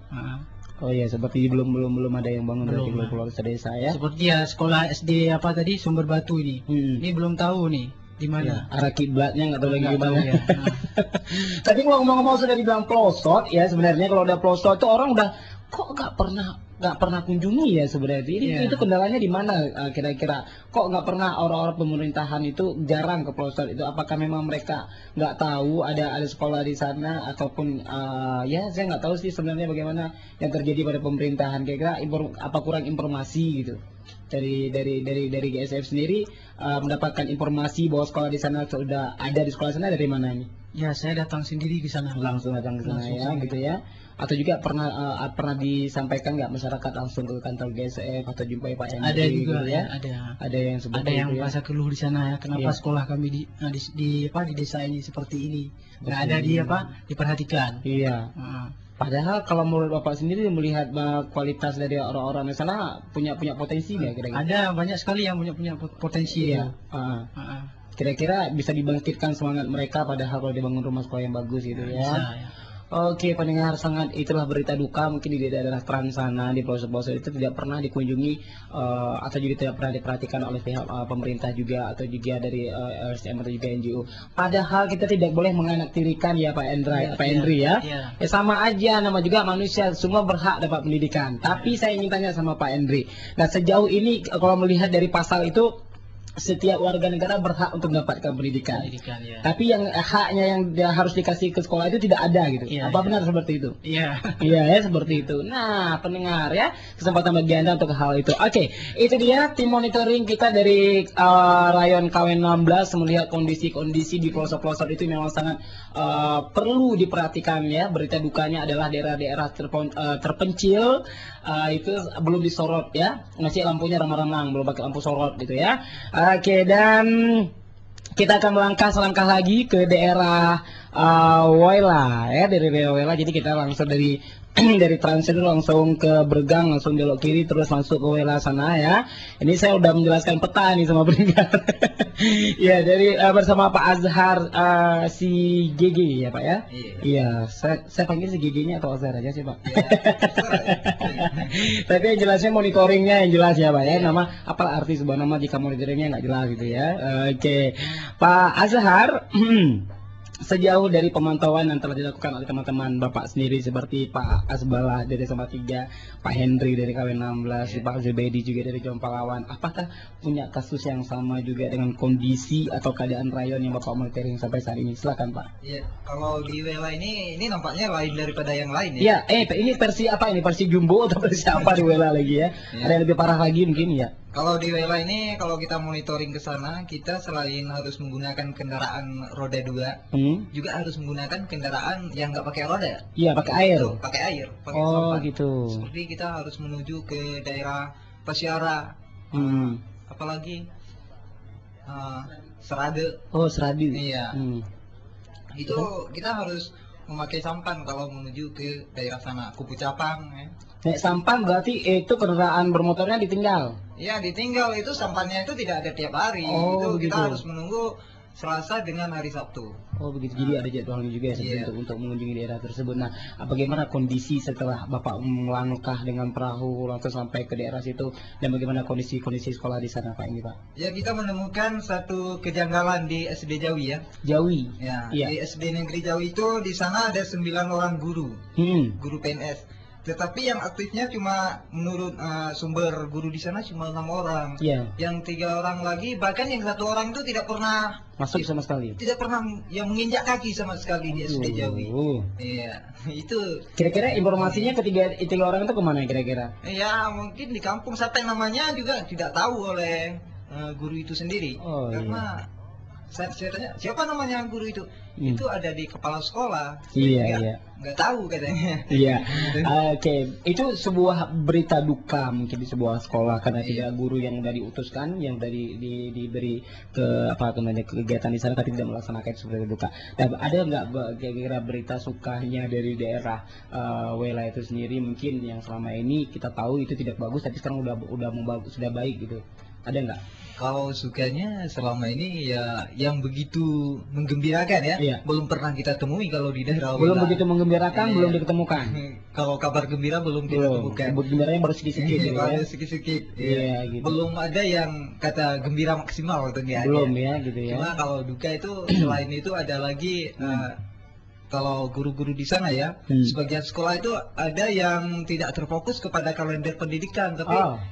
Oh iya, seperti belum ada yang bangun dari pelosok desa ya. Seperti ya sekolah SD Sumber Batu ini. Ini belum tahu nih. di mana. Ya, arah kiblatnya nggak tahu lagi Nggak tahu gimana. ya. Nah. Tapi ngomong-ngomong sudah dibilang pelosok ya, sebenarnya kalau udah pelosok itu orang udah kok nggak pernah kunjungi ya sebenarnya. Itu kendalanya di mana kira-kira? Kok nggak pernah orang-orang pemerintahan itu jarang ke pelosok itu? Apakah memang mereka nggak tahu ada sekolah di sana ataupun ya saya nggak tahu sih sebenarnya bagaimana yang terjadi pada pemerintahan. Kira-kira apa kurang informasi gitu dari GSF sendiri mendapatkan informasi bahwa sekolah di sana sudah ada di sekolah sana dari mana ini? Ya, saya datang sendiri ke sana. Langsung datang ke sana ya, gitu ya. Atau juga pernah disampaikan nggak masyarakat langsung ke kantor GSF atau jumpai Pak Hendri? Ada juga gitu ya. Ada yang seperti ada yang itu, merasa keluh di sana ya. Kenapa sekolah kami di desa ini seperti ini? Nggak ada diperhatikan. Iya. Padahal kalau menurut Bapak sendiri melihat kualitas dari orang-orang di sana punya potensi nggak kira-kira? Ada banyak sekali yang punya potensi ya. Kira-kira bisa dibangkitkan semangat mereka padahal kalau dibangun rumah sekolah yang bagus gitu ya. Bisa, ya. Oke, pendengar, sangat itulah berita duka mungkin di daerah Trans sana, di pelosok-pelosok itu tidak pernah dikunjungi atau juga tidak pernah diperhatikan oleh pihak pemerintah juga atau juga dari LSM atau juga NGO. Padahal kita tidak boleh menganaktirikan ya Pak Hendri ya. Ya sama aja, nama juga manusia, semua berhak dapat pendidikan. Tapi saya ingin tanya sama Pak Hendri. Nah, sejauh ini kalau melihat dari pasal itu setiap warga negara berhak untuk mendapatkan pendidikan. Ya. Tapi yang haknya yang dia harus dikasih ke sekolah itu tidak ada gitu. Apa benar seperti itu? Iya. Iya ya seperti itu. Nah, pendengar ya, kesempatan bagi Anda untuk hal itu. Oke, itu dia tim monitoring kita dari Rayon KW 16 melihat kondisi-kondisi di pelosok-pelosok itu memang sangat perlu diperhatikan ya. Berita dukanya adalah daerah-daerah terpencil itu belum disorot ya. Masih lampunya remang-remang, belum pakai lampu sorot gitu ya. Oke, dan kita akan selangkah lagi ke daerah Woyla ya, dari daerah Woyla. Jadi kita langsung dari Trans itu langsung ke Bergang, langsung belok kiri terus masuk ke Woyla sana ya. Ini saya udah menjelaskan peta nih sama pendengar. Ya, dari bersama Pak Azhar si GG ya Pak ya. Iya, saya panggil si GG-nya atau Azhar aja sih Pak. Tapi yang jelasnya monitoringnya yang jelas ya Pak ya. Nama apa arti sebuah nama jika monitoringnya nggak jelas gitu ya. Oke, Pak Azhar. Sejauh dari pemantauan yang telah dilakukan oleh teman-teman Bapak sendiri seperti Pak Asbalah dari SMA 3, Pak Hendri dari KW 16, Pak Zubedi juga dari John Pahlawan, apakah punya kasus yang sama juga dengan kondisi atau keadaan rayon yang Bapak monitoring sampai saat ini? Silakan Pak. Iya, kalau di Woyla ini nampaknya lain daripada yang lain ya. Iya, ini versi apa ini? Versi jumbo atau versi apa di Woyla lagi ya? Ada yang lebih parah lagi mungkin ya? Kalau di Woyla ini, kalau kita monitoring ke sana, kita selain harus menggunakan kendaraan roda 2, juga harus menggunakan kendaraan yang nggak pakai roda. Iya, pakai air. Pakai air, pakai sampan. Gitu. Seperti kita harus menuju ke daerah Pasiara, apalagi Serade. Oh, Serade. Iya. Itu kita harus memakai sampan kalau menuju ke daerah sana, Kupu Capang. Naik sampan berarti itu kendaraan bermotornya ditinggal? Iya, ditinggal. Itu sampannya itu tidak ada tiap hari. Oh, itu kita harus menunggu Selasa dengan hari Sabtu. Oh begitu, jadi ada jadwalnya juga ya untuk mengunjungi daerah tersebut. Nah, bagaimana kondisi setelah Bapak melangkah dengan perahu langsung sampai ke daerah situ dan bagaimana kondisi sekolah di sana Pak ini Pak? Ya, kita menemukan satu kejanggalan di SD Jawi ya. Jawi? Ya, di SD Negeri Jawi itu di sana ada 9 orang guru, guru PNS. Tetapi yang aktifnya cuma menurut sumber guru di sana cuma 6 orang. Yang 3 orang lagi, bahkan yang 1 orang itu tidak pernah masuk sama sekali. Tidak pernah yang menginjak kaki sama sekali di SD Jawi. Iya, itu. Kira-kira informasinya ketiga orang itu kemana kira-kira? Ya, mungkin di kampung sampai namanya juga tidak tahu oleh guru itu sendiri. Karena saya tanya siapa namanya guru itu? Itu ada di kepala sekolah. Nggak tahu katanya. Iya. Oke, itu sebuah berita duka mungkin di sebuah sekolah karena tidak guru yang dari diutuskan, yang dari diberi ke kegiatan di sana tapi tidak melaksanakan seperti duka. Dan ada nggak kira-kira berita sukanya dari daerah Woyla itu sendiri mungkin yang selama ini kita tahu itu tidak bagus tapi sekarang sudah baik gitu. Ada nggak? Kalau sukanya selama ini ya yang begitu menggembirakan ya, iya. Belum pernah kita temui kalau di daerah Belum begitu menggembirakan, belum ditemukan. Kalau kabar gembira belum kita temukan. Gembiranya baru sedikit-sedikit gitu ya. Sedikit-sedikit. Iya, gitu. Belum ada yang kata gembira maksimal gitu ya. Belum ya gitu ya. Cuma kalau duka itu selain itu ada lagi kalau guru-guru di sana ya, sebagian sekolah itu ada yang tidak terfokus kepada kalender pendidikan, tapi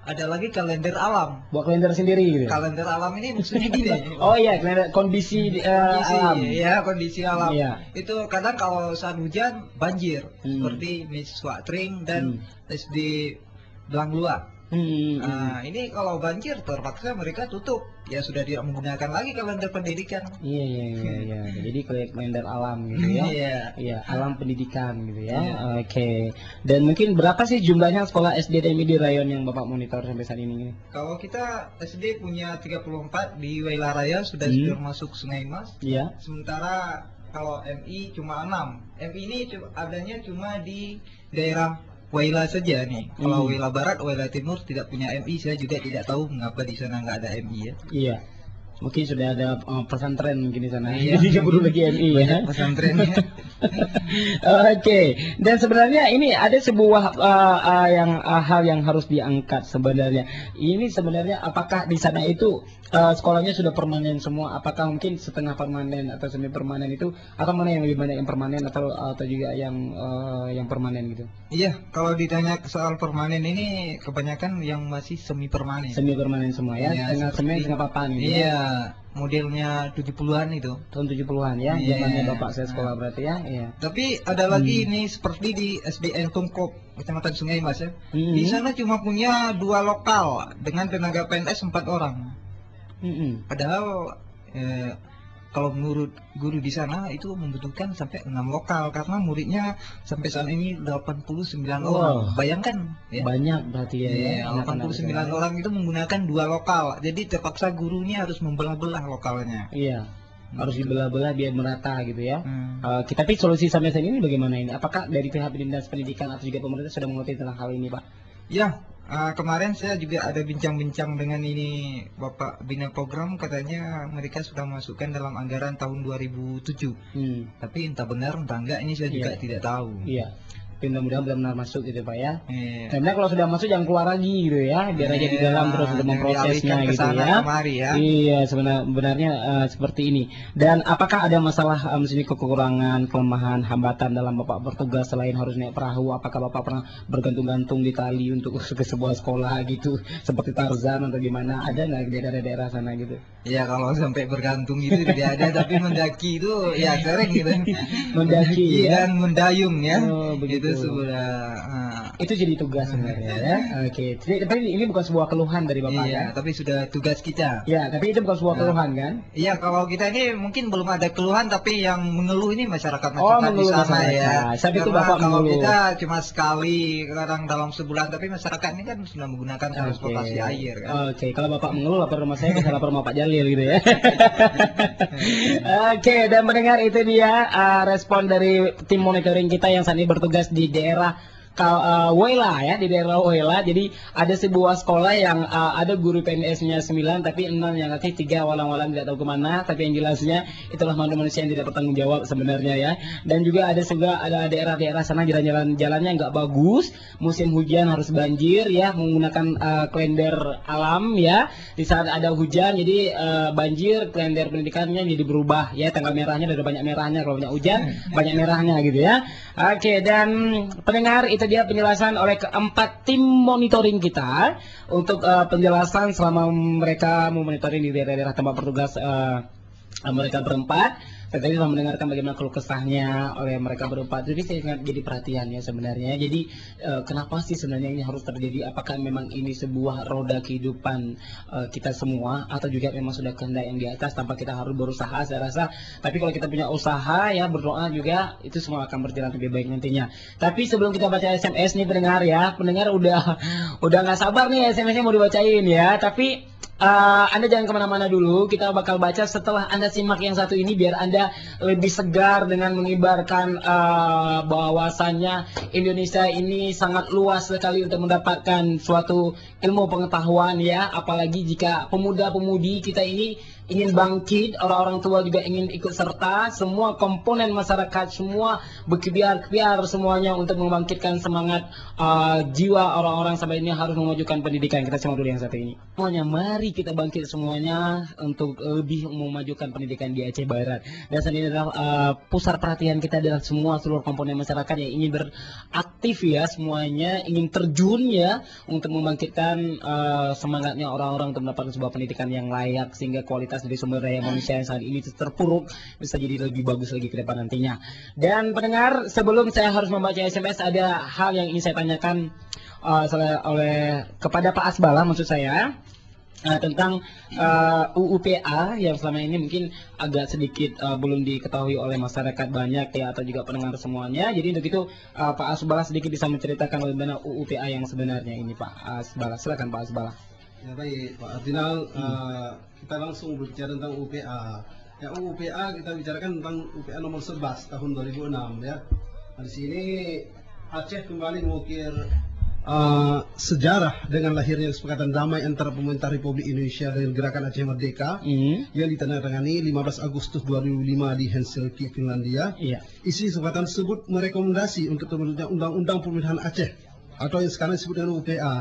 ada lagi kalender alam. Buat kalender sendiri gitu. Kalender alam ini maksudnya gini. Oh iya, kalender kondisi alam. Ya, kondisi alam. Iya. Itu kadang kalau saat hujan banjir, seperti Miss Watring dan SD Belanglua. Ini kalau banjir terpaksa mereka tutup. Ya sudah tidak menggunakan lagi kalender pendidikan. Iya. Jadi kalender alam gitu ya. Iya, alam pendidikan gitu ya. Oke. Dan mungkin berapa sih jumlahnya sekolah SD DMI di rayon yang Bapak monitor sampai saat ini? Kalau kita SD punya 34 di Waila Raya sudah masuk Sungai Mas. Iya. Sementara kalau MI cuma 6. MI ini adanya cuma di daerah Waila saja nih. Kalau Waila Barat, Waila Timur tidak punya MI, saya juga tidak tahu mengapa di sana nggak ada MI ya. Iya. Mungkin sudah ada pesantren mungkin di sana. Iya. Jadi perlu lagi MI ya. Pesantrennya. Oke. Dan sebenarnya ini ada sebuah hal yang harus diangkat sebenarnya. Ini sebenarnya apakah di sana itu sekolahnya sudah permanen semua? Apakah mungkin setengah permanen atau semi permanen itu? Atau mana yang lebih banyak yang permanen atau juga yang permanen gitu? Iya, kalau ditanya soal permanen ini kebanyakan yang masih semi permanen. Semi permanen semua ya. Setengah semi, setengah papan gitu. Iya. Modelnya 70-an itu. Tahun 70-an ya, zamannya Bapak saya sekolah berarti ya. Iya. Tapi ada lagi ini seperti di SDN Tungkop, Kecamatan Sungai Mas ya. Di sana cuma punya 2 lokal dengan tenaga PNS 4 orang. Padahal kalau menurut guru di sana itu membutuhkan sampai 6 lokal karena muridnya sampai saat ini 89 orang. Bayangkan ya. Banyak berarti ya. 89 orang itu menggunakan 2 lokal. Jadi terpaksa gurunya harus membelah-belah lokalnya. Iya. Harus dibelah-belah biar merata gitu ya. Tapi solusi sampai saat ini bagaimana ini? Apakah dari pihak Dinas Pendidikan atau juga pemerintah sudah mengerti tentang hal ini, Pak? Ya. Kemarin saya juga ada bincang-bincang dengan ini Bapak Bina Program, katanya mereka sudah masukkan dalam anggaran tahun 2007. Tapi entah benar entah enggak ini saya juga tidak tahu. Iya. Mudah-mudahan benar-benar masuk gitu Pak ya. Karena kalau sudah masuk jangan keluar lagi gitu ya, biar aja di dalam terus untuk memprosesnya gitu ya. Iya, sebenarnya seperti ini. Dan apakah ada masalah misalnya kekurangan, kelemahan, hambatan dalam Bapak bertugas selain harus naik perahu? Apakah Bapak pernah bergantung-gantung di tali untuk ke sebuah sekolah gitu, seperti Tarzan atau gimana? Ada nggak di daerah-daerah sana gitu? Ya kalau sampai bergantung gitu tidak ada, tapi mendaki itu ya sering gitu. Mendaki dan mendayung ya. Begitu. Itu jadi tugas sebenarnya ya. Oke. Tapi ini bukan sebuah keluhan dari Bapak ya? Tapi sudah tugas kita. Ya, tapi itu bukan sebuah keluhan kan? Iya, kalau kita ini mungkin belum ada keluhan, tapi yang mengeluh ini masyarakat di sana ya. Tapi itu Bapak kalau kita cuma sekali kadang dalam sebulan, tapi masyarakat ini kan sudah menggunakan transportasi air kan. Oke, kalau Bapak mengeluh lapor rumah saya, bisa lapor rumah Pak Jalil gitu ya. Oke, dan mendengar itu dia respon dari tim monitoring kita yang saat ini bertugas di daerah Waila ya, di daerah Waila. Jadi ada sebuah sekolah yang ada guru PNS-nya 9 tapi 6 yang aktif, 3 walang-walang tidak tahu kemana. Tapi yang jelasnya itulah manusia yang tidak bertanggung jawab sebenarnya ya. Dan juga ada daerah-daerah sana jalan-jalannya nggak bagus, musim hujan harus banjir ya, menggunakan kalender alam ya. Di saat ada hujan jadi banjir, kalender pendidikannya jadi berubah ya, tanggal merahnya ada banyak merahnya, kalau banyak hujan banyak merahnya gitu ya. Oke, dan pendengar itu dia penjelasan oleh keempat tim monitoring kita untuk penjelasan selama mereka memonitoring di daerah-daerah tempat bertugas mereka berempat. Saya tadi telah mendengarkan bagaimana keluh kesahnya oleh mereka berempat. Jadi saya sangat jadi perhatian ya sebenarnya. Jadi kenapa sih sebenarnya ini harus terjadi? Apakah memang ini sebuah roda kehidupan kita semua, atau juga memang sudah kehendak yang di atas tanpa kita harus berusaha? Saya rasa. Tapi kalau kita punya usaha ya, berdoa juga, itu semua akan berjalan lebih baik nantinya. Tapi sebelum kita baca SMS nih pendengar ya, pendengar udah nggak sabar nih SMS-nya mau dibacain ya. Tapi Anda jangan kemana-mana dulu. Kita bakal baca setelah Anda simak yang satu ini biar Anda lebih segar dengan mengibarkan bahwasannya Indonesia ini sangat luas sekali untuk mendapatkan suatu ilmu pengetahuan ya. Apalagi jika pemuda-pemudi kita ini ingin bangkit, orang-orang tua juga ingin ikut serta, semua komponen masyarakat semua berkibar-kibar semuanya untuk membangkitkan semangat jiwa orang-orang sampai ini harus memajukan pendidikan. Kita simak dulu yang satu ini. Semuanya, mari kita bangkit semuanya untuk lebih memajukan pendidikan di Aceh Barat. Dan saat ini adalah pusat perhatian kita adalah semua seluruh komponen masyarakat yang ingin beraktif ya, semuanya ingin terjun ya untuk membangkitkan semangatnya orang-orang untuk mendapatkan sebuah pendidikan yang layak sehingga kualitas dari sumber daya manusia yang saat ini terpuruk bisa jadi lebih bagus lagi ke depan nantinya. Dan pendengar, sebelum saya harus membaca SMS, ada hal yang ingin saya tanyakan kepada Pak Asbala maksud saya tentang UUPA yang selama ini mungkin agak sedikit belum diketahui oleh masyarakat banyak ya atau juga pendengar semuanya. Jadi untuk itu Pak Asbala sedikit bisa menceritakan bagaimana UUPA yang sebenarnya ini Pak Asbala. Silakan Pak Asbala. Ya baik Pak Ardinal, kita langsung berbicara tentang UPA. Ya UPA kita bicarakan tentang UPA nomor 11 tahun 2006 ya. Nah, di sini Aceh kembali mengukir sejarah dengan lahirnya kesepakatan damai antara pemerintah Republik Indonesia dan Gerakan Aceh Merdeka yang ditandatangani 15 Agustus 2005 di Helsinki, Finlandia. Isi kesepakatan tersebut merekomendasi untuk terbentuknya Undang-Undang Pemerintahan Aceh atau yang sekarang disebut dengan UPA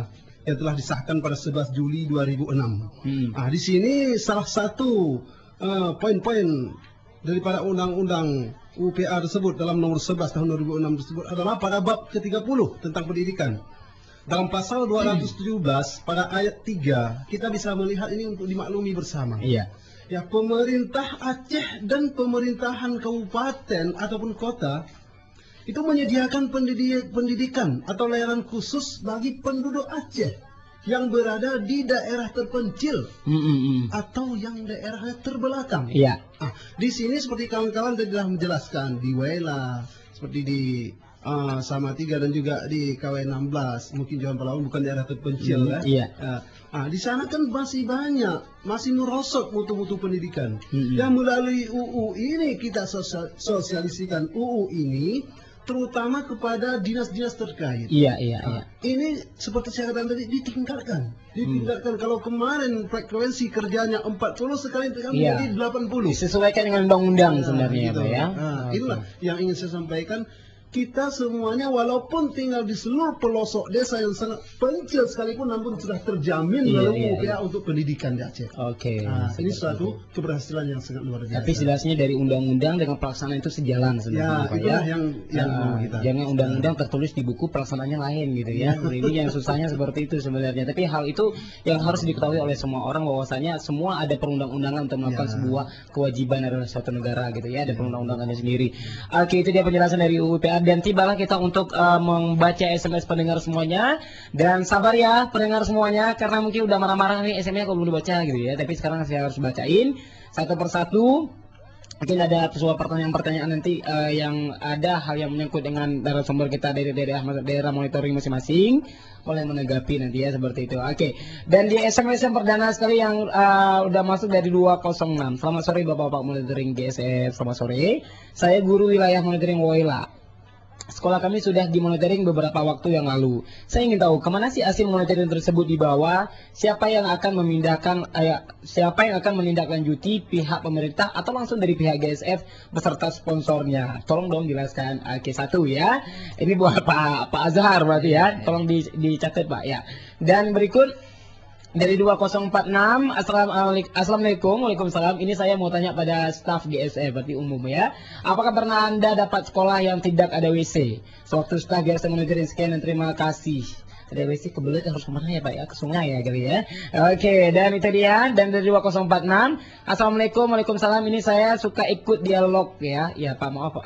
yang telah disahkan pada 11 Juli 2006. Nah, di sini salah satu poin-poin daripada undang-undang UPA tersebut dalam nomor 11 tahun 2006 tersebut adalah pada bab ke-30 tentang pendidikan. Dalam pasal 217 pada ayat 3 kita bisa melihat ini untuk dimaklumi bersama. Ya, pemerintah Aceh dan pemerintahan kabupaten ataupun kota itu menyediakan pendidikan atau layanan khusus bagi penduduk Aceh yang berada di daerah terpencil atau yang daerahnya terbelakang. Di sini seperti kawan-kawan telah menjelaskan di Wela, seperti di Salatiga dan juga di KW16, mungkin Johan Palawan bukan daerah terpencil di sana kan masih banyak, masih merosot mutu-mutu pendidikan. Yang melalui UU ini kita sosialisikan UU ini terutama kepada dinas-dinas terkait. Ini seperti saya katakan tadi ditingkatkan. Kalau kemarin frekuensi kerjanya 40 sekarang menjadi 80. Disesuaikan dengan undang-undang sebenarnya gitu. Itulah yang ingin saya sampaikan. Kita semuanya walaupun tinggal di seluruh pelosok desa yang sangat pencil sekalipun namun sudah terjamin melalui UPA untuk pendidikan di Aceh. Ini suatu keberhasilan yang sangat luar biasa. Tapi jelasnya dari undang-undang dengan pelaksanaan itu sejalan sebenarnya. Jangan undang-undang tertulis di buku pelaksanaannya lain gitu ya. Ini yang susahnya seperti itu sebenarnya. Tapi hal itu yang harus diketahui oleh semua orang bahwasanya semua ada perundang-undangan untuk melakukan sebuah kewajiban dari suatu negara gitu ya. Ada perundang-undangannya sendiri. Itu dia penjelasan dari UPA. Dan tibalah kita untuk membaca SMS pendengar semuanya. Dan sabar ya pendengar semuanya, karena mungkin udah marah-marah nih SMS-nya kalau belum dibaca gitu ya. Tapi sekarang saya harus bacain satu persatu. Mungkin ada sebuah pertanyaan-pertanyaan nanti yang ada hal yang menyangkut dengan narasumber kita dari daerah monitoring masing-masing, boleh menanggapi nanti ya seperti itu. Dan di SMS yang perdana sekali yang udah masuk dari 206. Selamat sore Bapak-bapak monitoring GSF. Selamat sore. Saya guru wilayah monitoring Woyla. Sekolah kami sudah dimonitoring beberapa waktu yang lalu. Saya ingin tahu kemana sih hasil monitoring tersebut dibawa, siapa yang akan menindaklanjuti pihak pemerintah atau langsung dari pihak GSF beserta sponsornya. Tolong dong jelaskan. Satu ya. Ini buat Pak Azhar berarti ya. Tolong dicatat Pak ya. Dan berikut dari 2046, Assalamualaikum, Waalaikumsalam. Ini saya mau tanya pada staf GSF, berarti umum ya. Apakah pernah Anda dapat sekolah yang tidak ada WC? Sewaktu staf GSF monitoring, sekian dan terima kasih. Ada WC kebelet harus kemana ya Pak ya? Ke sungai ya kali ya. Dan itu dia. Dan dari 2046, Assalamualaikum, Waalaikumsalam. Ini saya suka ikut dialog ya. Ya Pak maaf,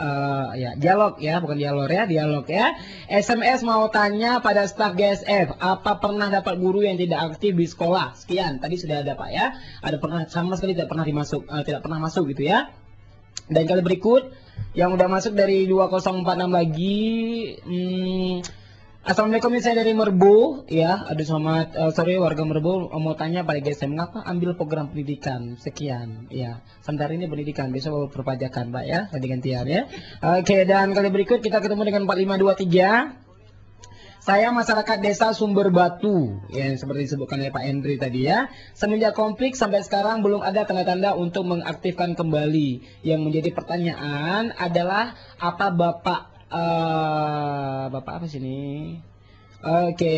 dialog ya, bukan dialog ya, dialog ya. SMS mau tanya pada staf GSF, apa pernah dapat guru yang tidak aktif di sekolah? Sekian, tadi sudah ada Pak ya. Ada pernah sama sekali tidak pernah masuk gitu ya. Dan kali berikut yang udah masuk dari 2046 lagi, Assalamualaikum, saya dari Merbu, ya. Aduh, selamat sore warga Merbu. Mau tanya pada GSM, mengapa ambil program pendidikan sekian? Ya, sementara ini pendidikan, besok perpajakan, Pak ya, ganti-gantian ya. Oke, dan kali berikut kita ketemu dengan 4523. Saya masyarakat desa Sumber Batu, yang seperti disebutkan oleh Pak Hendri tadi ya. Semenjak konflik sampai sekarang belum ada tanda-tanda untuk mengaktifkan kembali. Yang menjadi pertanyaan adalah apa Bapak apa sini? Oke,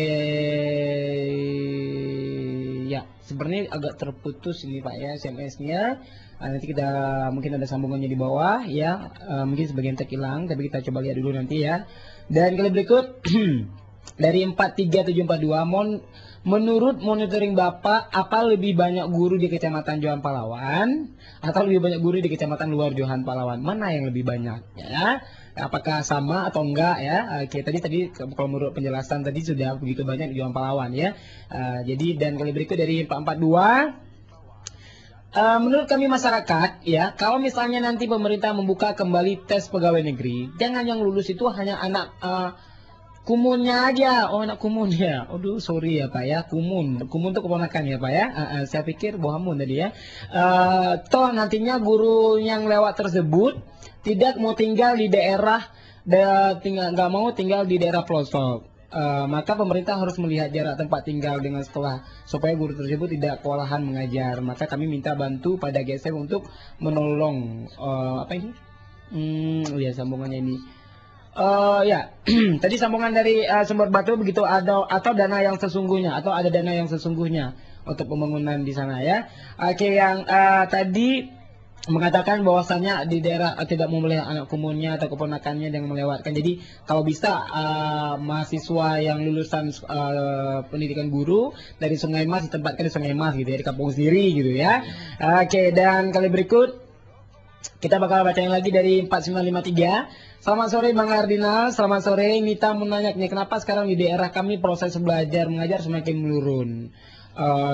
ya sebenarnya agak terputus ini Pak ya SMS-nya. Nanti kita mungkin ada sambungannya di bawah ya. Mungkin sebagian terhilang, tapi kita coba lihat dulu nanti ya. Dan kali berikut dari 43742, menurut monitoring Bapak, apa lebih banyak guru di Kecamatan Johan Pahlawan atau lebih banyak guru di Kecamatan luar Johan Pahlawan? Mana yang lebih banyak ya? Apakah sama atau enggak ya? Oke, tadi kalau menurut penjelasan tadi sudah begitu banyak di Johan Pahlawan ya. Jadi dan kali berikut dari 442, menurut kami masyarakat ya, kalau misalnya nanti pemerintah membuka kembali tes pegawai negeri, jangan yang lulus itu hanya anak kumunnya aja. Oh, anak kumun ya. Aduh, sorry ya Pak ya. Kumun itu keponakan ya Pak ya. Saya pikir bohamun tadi ya. Toh nantinya guru yang lewat tersebut tidak mau tinggal di daerah, nggak mau tinggal di daerah pelosok. Maka pemerintah harus melihat jarak tempat tinggal dengan sekolah supaya guru tersebut tidak kewalahan mengajar. Maka kami minta bantu pada GSM untuk menolong apa ini? Ya sambungannya ini. Ya, tadi sambungan dari Sumber Batu begitu, atau dana yang sesungguhnya, atau ada dana yang sesungguhnya untuk pembangunan di sana ya. Oke, yang tadi mengatakan bahwasannya di daerah tidak memboleh anak kumunnya atau keponakannya yang melewatkan. Jadi kalau bisa mahasiswa yang lulusan pendidikan guru dari Sungai Mas ditempatkan di Sungai Mas gitu ya, di kampung sendiri gitu ya. Oke, dan kali berikut kita bakal bacain lagi dari 4953. Selamat sore Bang Ardinal, selamat sore. Nita mau nanya nih, kenapa sekarang di daerah kami proses belajar mengajar semakin menurun?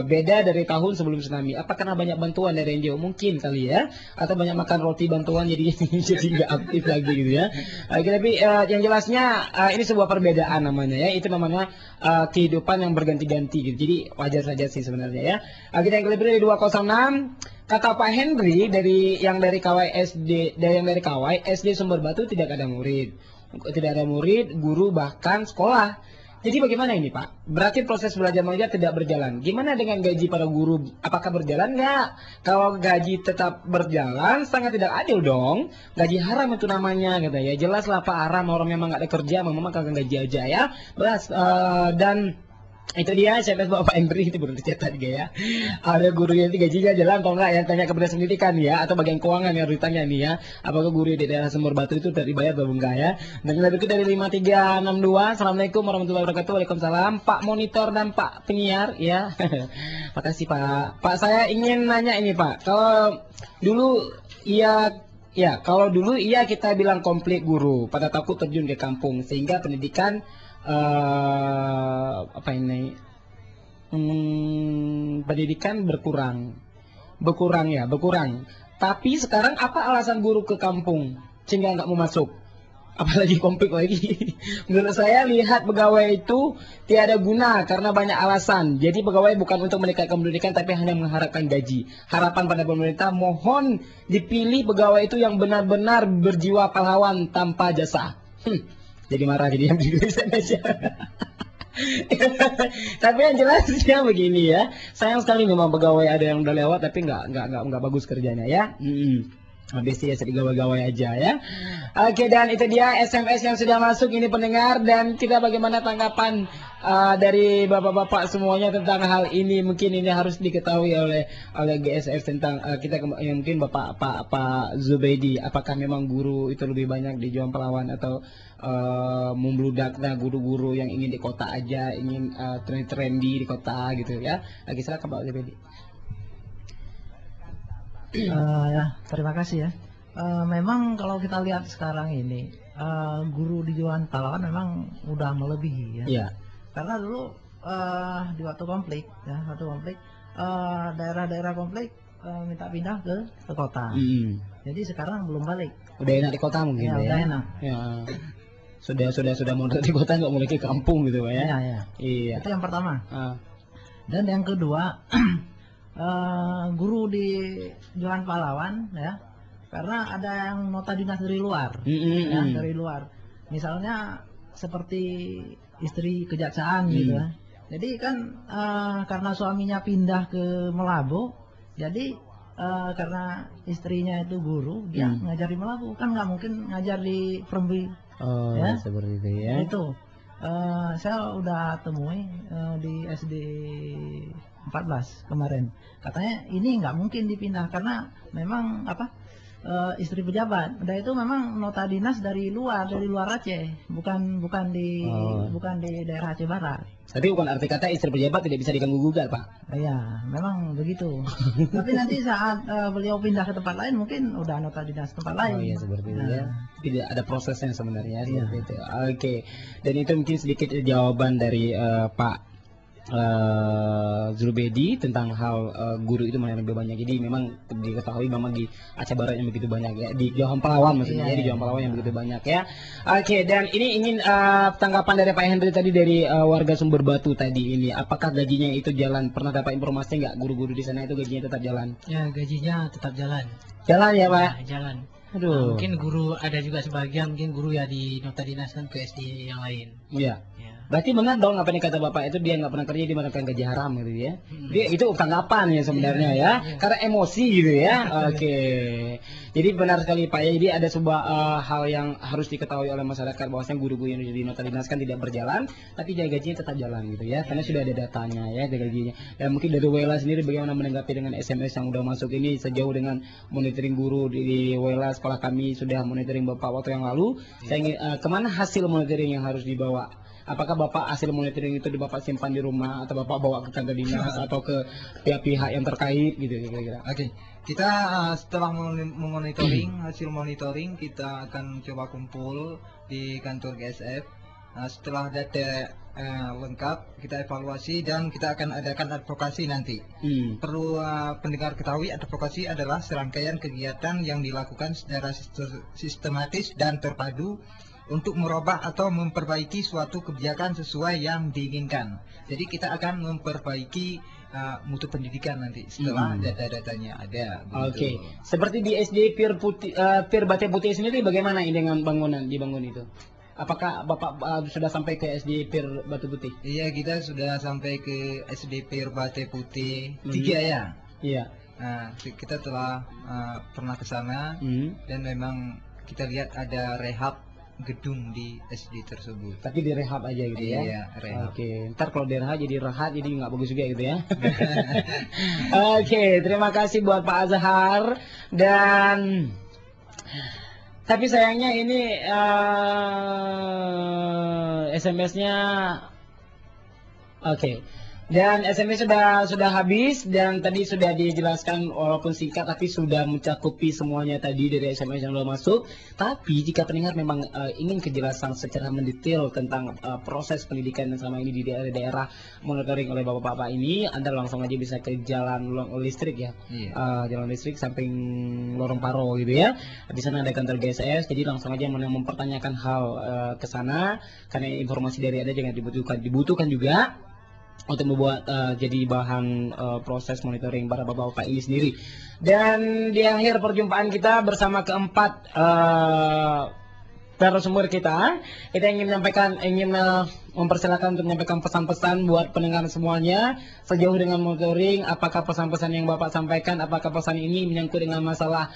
Beda dari tahun sebelum tsunami. Apa karena banyak bantuan dari NGO? Mungkin kali ya, atau banyak makan roti bantuan jadi jadi nggak aktif lagi gitu ya. Tapi yang jelasnya ini sebuah perbedaan namanya ya. Itu namanya kehidupan yang berganti-ganti gitu. Jadi wajar saja sih sebenarnya ya. Kita yang lebih dari 206. Kata Pak Henry dari KW SD Sumber Batu tidak ada murid, guru bahkan sekolah. Jadi bagaimana ini Pak? Berarti proses belajar mengajar tidak berjalan. Gimana dengan gaji para guru? Apakah berjalan nggak? Kalau gaji tetap berjalan, sangat tidak adil dong. Gaji haram itu namanya, kata ya. Jelas lah Pak, haram, orang memang nggak ada kerja, memang kagak gaji aja ya. Dan itu dia SMS Bapak Hendri itu baru dicetak juga ya. Ada guru yang gajinya jalan atau enggak ya, tanya kepada pendidikan ya, atau bagian keuangan yang ditanya nih ya, apakah guru di daerah Sumber Batu itu dibayar atau enggak ya. Dan lebih dari 5362. Assalamualaikum warahmatullahi wabarakatuh. Waalaikumsalam Pak Monitor dan Pak Penyiar ya. Makasih Pak. Pak, saya ingin nanya ini Pak, kalau dulu kalau dulu kita bilang konflik guru pada takut terjun ke kampung sehingga pendidikan pendidikan berkurang. Tapi sekarang apa alasan guru ke kampung sehingga nggak mau masuk? Apalagi konflik lagi. Menurut saya lihat pegawai itu tiada guna karena banyak alasan. Jadi pegawai bukan untuk meningkatkan pendidikan tapi hanya mengharapkan gaji. Harapan pada pemerintah mohon dipilih pegawai itu yang benar-benar berjiwa pahlawan tanpa jasa. Jadi marah jadi yang di SMS ya. Tapi yang jelasnya begini ya. Sayang sekali memang pegawai ada yang udah lewat tapi nggak bagus kerjanya ya. Habis ya sedih gawai-gawai aja ya. Oke, dan itu dia SMS yang sudah masuk ini pendengar, dan kita bagaimana tanggapan dari bapak-bapak semuanya tentang hal ini. Mungkin ini harus diketahui oleh GSF tentang mungkin Pak Zubaidi, apakah memang guru itu lebih banyak di Johan Pahlawan atau membludaknya guru-guru yang ingin di kota aja, ingin trendy di kota gitu ya. Lagi silakan Pak Zubaidi. Ya, terima kasih ya. Memang kalau kita lihat sekarang ini guru di Johan Pahlawan memang udah melebihi ya. Yeah. Karena dulu di waktu konflik daerah-daerah konflik minta pindah ke kota. Jadi sekarang belum balik. Udah enak di kota mungkin ya. Udah enak. Ya. sudah mau di kota, nggak mulai ke kampung gitu Pak ya. Iya. Itu yang pertama. Dan yang kedua, guru di Jalan Pahlawan ya, karena ada yang nota dinas dari luar, ya, dari luar. Misalnya seperti istri kejaksaan gitu ya. Jadi kan karena suaminya pindah ke Melabu, jadi karena istrinya itu guru, dia ngajar di Melabu, kan nggak mungkin ngajar di Perembi. Ya, seperti itu ya. Itu saya udah temui di SD 14 kemarin. Katanya ini nggak mungkin dipindah karena memang istri pejabat. Dan itu memang nota dinas dari luar Aceh, bukan di daerah Aceh Barat. Tapi bukan arti kata istri pejabat tidak bisa diganggu gugat, Pak. Iya, memang begitu. Tapi nanti saat beliau pindah ke tempat lain mungkin udah nota dinas tempat lain. Oh iya, seperti itu ya. Tidak ada prosesnya sebenarnya seperti itu. Oke. Dan itu mungkin sedikit jawaban dari Pak Zulbedi tentang hal guru itu mana lebih banyak. Jadi memang diketahui memang di Aceh Barat yang begitu banyak ya, di Johan Pahlawan maksudnya di Johan Pahlawan yang begitu banyak ya. Oke, dan ini ingin tanggapan dari Pak Henry tadi dari warga Sumber Batu tadi ini, apakah gajinya itu jalan? Pernah dapat informasi nggak guru-guru di sana itu gajinya tetap jalan? Ya, gajinya tetap jalan. Jalan ya Pak? Ya, jalan. Aduh. Nah, mungkin guru ada juga sebagian mungkin guru ya di nota dinas kan ke SD yang lain. Iya. Berarti benar dong apa yang kata Bapak itu dia nggak pernah kerja, dia mendapatkan gaji haram gitu ya. Dia itu tanggapan ya sebenarnya ya. Karena emosi gitu ya. Oke. Jadi benar sekali Pak ya. Jadi ada sebuah hal yang harus diketahui oleh masyarakat bahwasanya guru-guru yang di nota dinas kan tidak berjalan, tapi gajinya tetap jalan gitu ya. Karena sudah ada datanya ya gajinya. Dan mungkin dari WELA sendiri bagaimana menanggapi dengan SMS yang udah masuk ini sejauh dengan monitoring guru di WELA sekolah kami sudah monitoring Bapak waktu yang lalu. Saya ingin kemana hasil monitoring yang harus dibawa? Apakah Bapak hasil monitoring itu Bapak simpan di rumah atau Bapak bawa ke kantor dinas atau ke pihak-pihak yang terkait gitu kira-kira? Oke. Kita setelah memonitoring, hasil monitoring kita akan coba kumpul di kantor GSF. Setelah data lengkap, kita evaluasi dan kita akan adakan advokasi nanti. Perlu pendengar ketahui, advokasi adalah serangkaian kegiatan yang dilakukan secara sistematis dan terpadu untuk merubah atau memperbaiki suatu kebijakan sesuai yang diinginkan. Jadi kita akan memperbaiki mutu pendidikan nanti setelah data-datanya ada. Oke. Seperti di SD Pir Bate Putih sendiri bagaimana dengan dibangun itu? Apakah Bapak sudah sampai ke SD Pir Batu Putih? Iya, kita sudah sampai ke SD Pir Bate Putih 3 ya. Iya. Nah, kita telah pernah ke sana dan memang kita lihat ada rehab gedung di SD tersebut. Tapi direhab aja gitu ya? Iya, rehab. Oke, ntar kalau direhab jadi rehat jadi nggak bagus juga gitu ya? Oke, terima kasih buat Pak Azhar. Dan tapi sayangnya ini SMS-nya oke. Dan SMS sudah habis dan tadi sudah dijelaskan walaupun singkat tapi sudah mencakupi semuanya tadi dari SMS yang sudah masuk. Tapi jika pendengar memang ingin kejelasan secara mendetail tentang proses pendidikan yang selama ini di daerah monitoring oleh bapak-bapak ini, Anda langsung aja bisa ke jalan listrik ya. Jalan listrik samping Lorong Paro gitu ya. Di sana ada kantor GSS, jadi langsung aja mempertanyakan hal ke sana karena informasi dari Anda jangan dibutuhkan juga untuk membuat jadi bahan proses monitoring para bapak-bapak ini sendiri. Dan di akhir perjumpaan kita bersama keempat narasumber kita ingin mempersilakan untuk menyampaikan pesan-pesan buat pendengar semuanya sejauh dengan monitoring. Apakah pesan-pesan yang Bapak sampaikan, apakah pesan ini menyangkut dengan masalah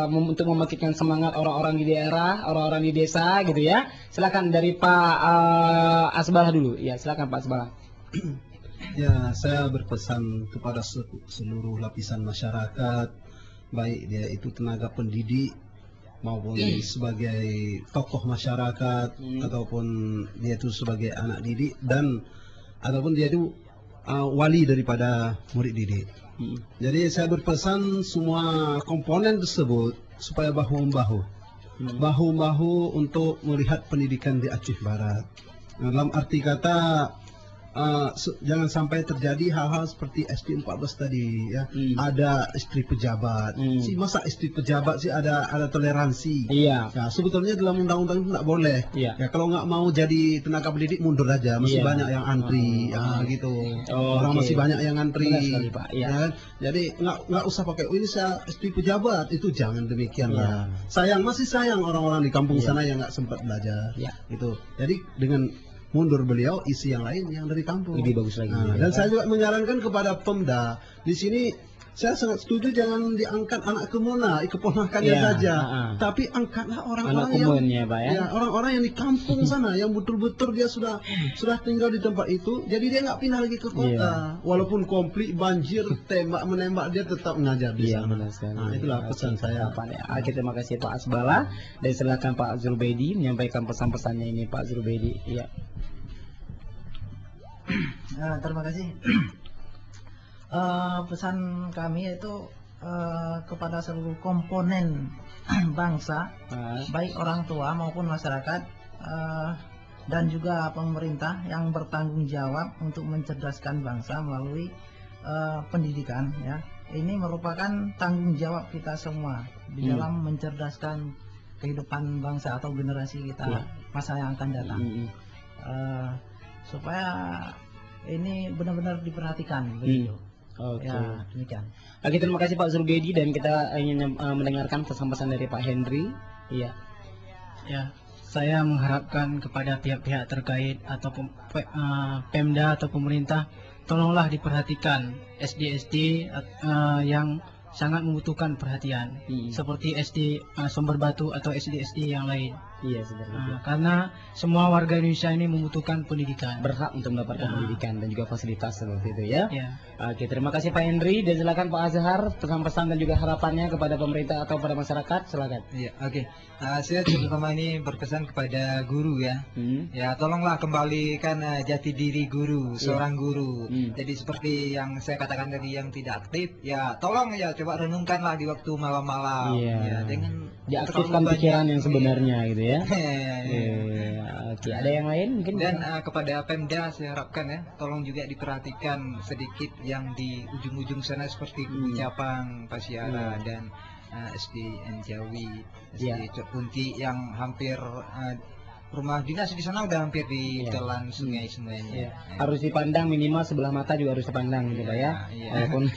untuk membangkitkan semangat orang-orang di daerah, orang-orang di desa gitu ya. Silakan dari Pak Asbalah dulu. Ya, silakan Pak Asbalah. Ya, saya berpesan kepada seluruh lapisan masyarakat, baik dia itu tenaga pendidik maupun sebagai tokoh masyarakat ataupun dia itu sebagai anak didik dan ataupun dia itu wali daripada murid didik. Jadi saya berpesan semua komponen tersebut supaya bahu-membahu untuk melihat pendidikan di Aceh Barat. Dalam arti kata jangan sampai terjadi hal-hal seperti SD 14 tadi ya. Ada istri pejabat. Masa istri pejabat sih ada toleransi. Iya. Nah, sebetulnya dalam undang-undang itu nggak boleh. Iya. Ya kalau nggak mau jadi tenaga pendidik mundur aja. Masih banyak yang antri, gitu. Orang masih banyak yang antri. Sekali, Pak. Iya. Ya, jadi nggak usah pakai ini saya istri pejabat, itu jangan demikian lah. Masih sayang orang-orang di kampung sana yang nggak sempat belajar. Itu. Jadi dengan mundur beliau, isi yang lain yang dari kampung. Lebih bagus lagi. Dan saya juga menyarankan kepada Pemda di sini, saya sangat setuju jangan diangkat anak kemuna, keponakannya saja, tapi angkatlah orang-orang yang orang-orang yang di kampung sana, yang betul-betul dia sudah tinggal di tempat itu, jadi dia nggak pindah lagi ke kota, walaupun konflik banjir, tembak menembak dia tetap mengajar di sana. Nah, itulah pesan saya. Terima kasih Pak Asbala, dan silakan Pak Zulbedi menyampaikan pesan-pesannya ini, Pak Zulbedi. Iya. Terima kasih. Pesan kami itu kepada seluruh komponen bangsa, baik orang tua maupun masyarakat, dan juga pemerintah yang bertanggung jawab untuk mencerdaskan bangsa melalui pendidikan. Ya, ini merupakan tanggung jawab kita semua di dalam mencerdaskan kehidupan bangsa atau generasi kita masa yang akan datang. Supaya ini benar-benar diperhatikan begitu. Ya, demikian. Oke, terima kasih Pak Zulbedi, dan kita ingin mendengarkan pesan-pesan dari Pak Henry. Iya. Ya, saya mengharapkan kepada pihak-pihak terkait atau Pemda atau pemerintah, tolonglah diperhatikan SD-SD yang sangat membutuhkan perhatian, seperti SD Sumber Batu atau SD-SD yang lain. Iya, sebenarnya. Karena semua warga Indonesia ini membutuhkan pendidikan, berhak untuk mendapatkan pendidikan dan juga fasilitas seperti itu ya. Oke, terima kasih Pak Henry, dan silakan Pak Azhar pesan-pesan dan juga harapannya kepada pemerintah atau pada masyarakat, silakan. Iya, oke. Saya terutama ini berpesan kepada guru ya. Ya, tolonglah kembalikan jati diri guru, seorang guru. Jadi seperti yang saya katakan tadi, yang tidak aktif, ya tolong ya coba renungkanlah di waktu malam-malam. Ya, dengan diaktifkan pikiran yang sebenarnya gitu ya. Oke, ada yang lain mungkin? Dan kepada Pemda saya harapkan ya, tolong juga diperhatikan sedikit yang di ujung-ujung sana seperti Kucapang, Pasiala, dan SD Enjawi, SD Cokpunti yang hampir rumah dinas di sana udah hampir di telan sungai semuanya. Harus dipandang minimal sebelah mata juga harus dipandang gitu Pak ya. Walaupun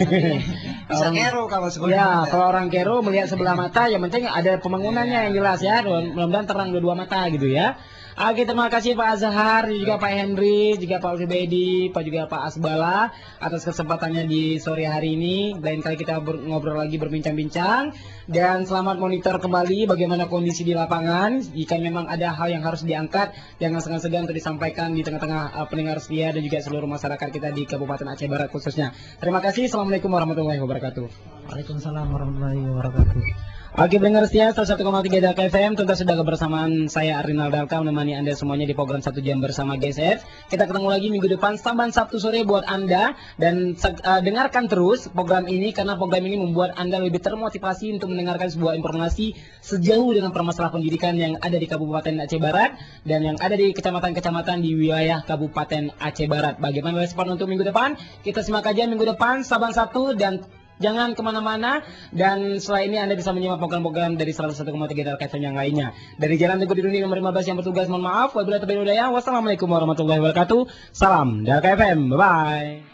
bisa kero kalau sebelah mata. Kalau orang kero melihat sebelah mata, yang penting ada pembangunannya yang jelas ya. Mudah-mudahan terang dua mata gitu ya. Oke, terima kasih Pak Azhar, juga Pak Henry, juga Pak Zulbedi, juga Pak Asbala atas kesempatannya di sore hari ini. Lain kali kita ngobrol lagi, berbincang-bincang, dan selamat monitor kembali bagaimana kondisi di lapangan. Jika memang ada hal yang harus diangkat, jangan segan-segan untuk disampaikan di tengah-tengah pendengar setia dan juga seluruh masyarakat kita di Kabupaten Aceh Barat khususnya. Terima kasih. Assalamualaikum warahmatullahi wabarakatuh. Waalaikumsalam warahmatullahi wabarakatuh. Oke, pendengar setia 101,3 Dalka FM, tentu sudah kebersamaan saya Ardinal Dalka menemani Anda semuanya di program 1 jam bersama GSF. Kita ketemu lagi minggu depan Saban Sabtu sore buat Anda, dan dengarkan terus program ini karena program ini membuat Anda lebih termotivasi untuk mendengarkan sebuah informasi sejauh dengan permasalahan pendidikan yang ada di Kabupaten Aceh Barat dan yang ada di kecamatan-kecamatan di wilayah Kabupaten Aceh Barat. Bagaimana respon untuk minggu depan? Kita simak aja minggu depan Saban Sabtu, dan jangan kemana-mana, dan setelah ini Anda bisa menyimak program-program dari 101,3 Dalka FM yang lainnya. Dari Jalan Teguh Diruni nomor 15 yang bertugas, mohon maaf. Wabillahi taufiq wal hidayah. Wassalamualaikum warahmatullahi wabarakatuh. Salam Dalka FM. Bye-bye.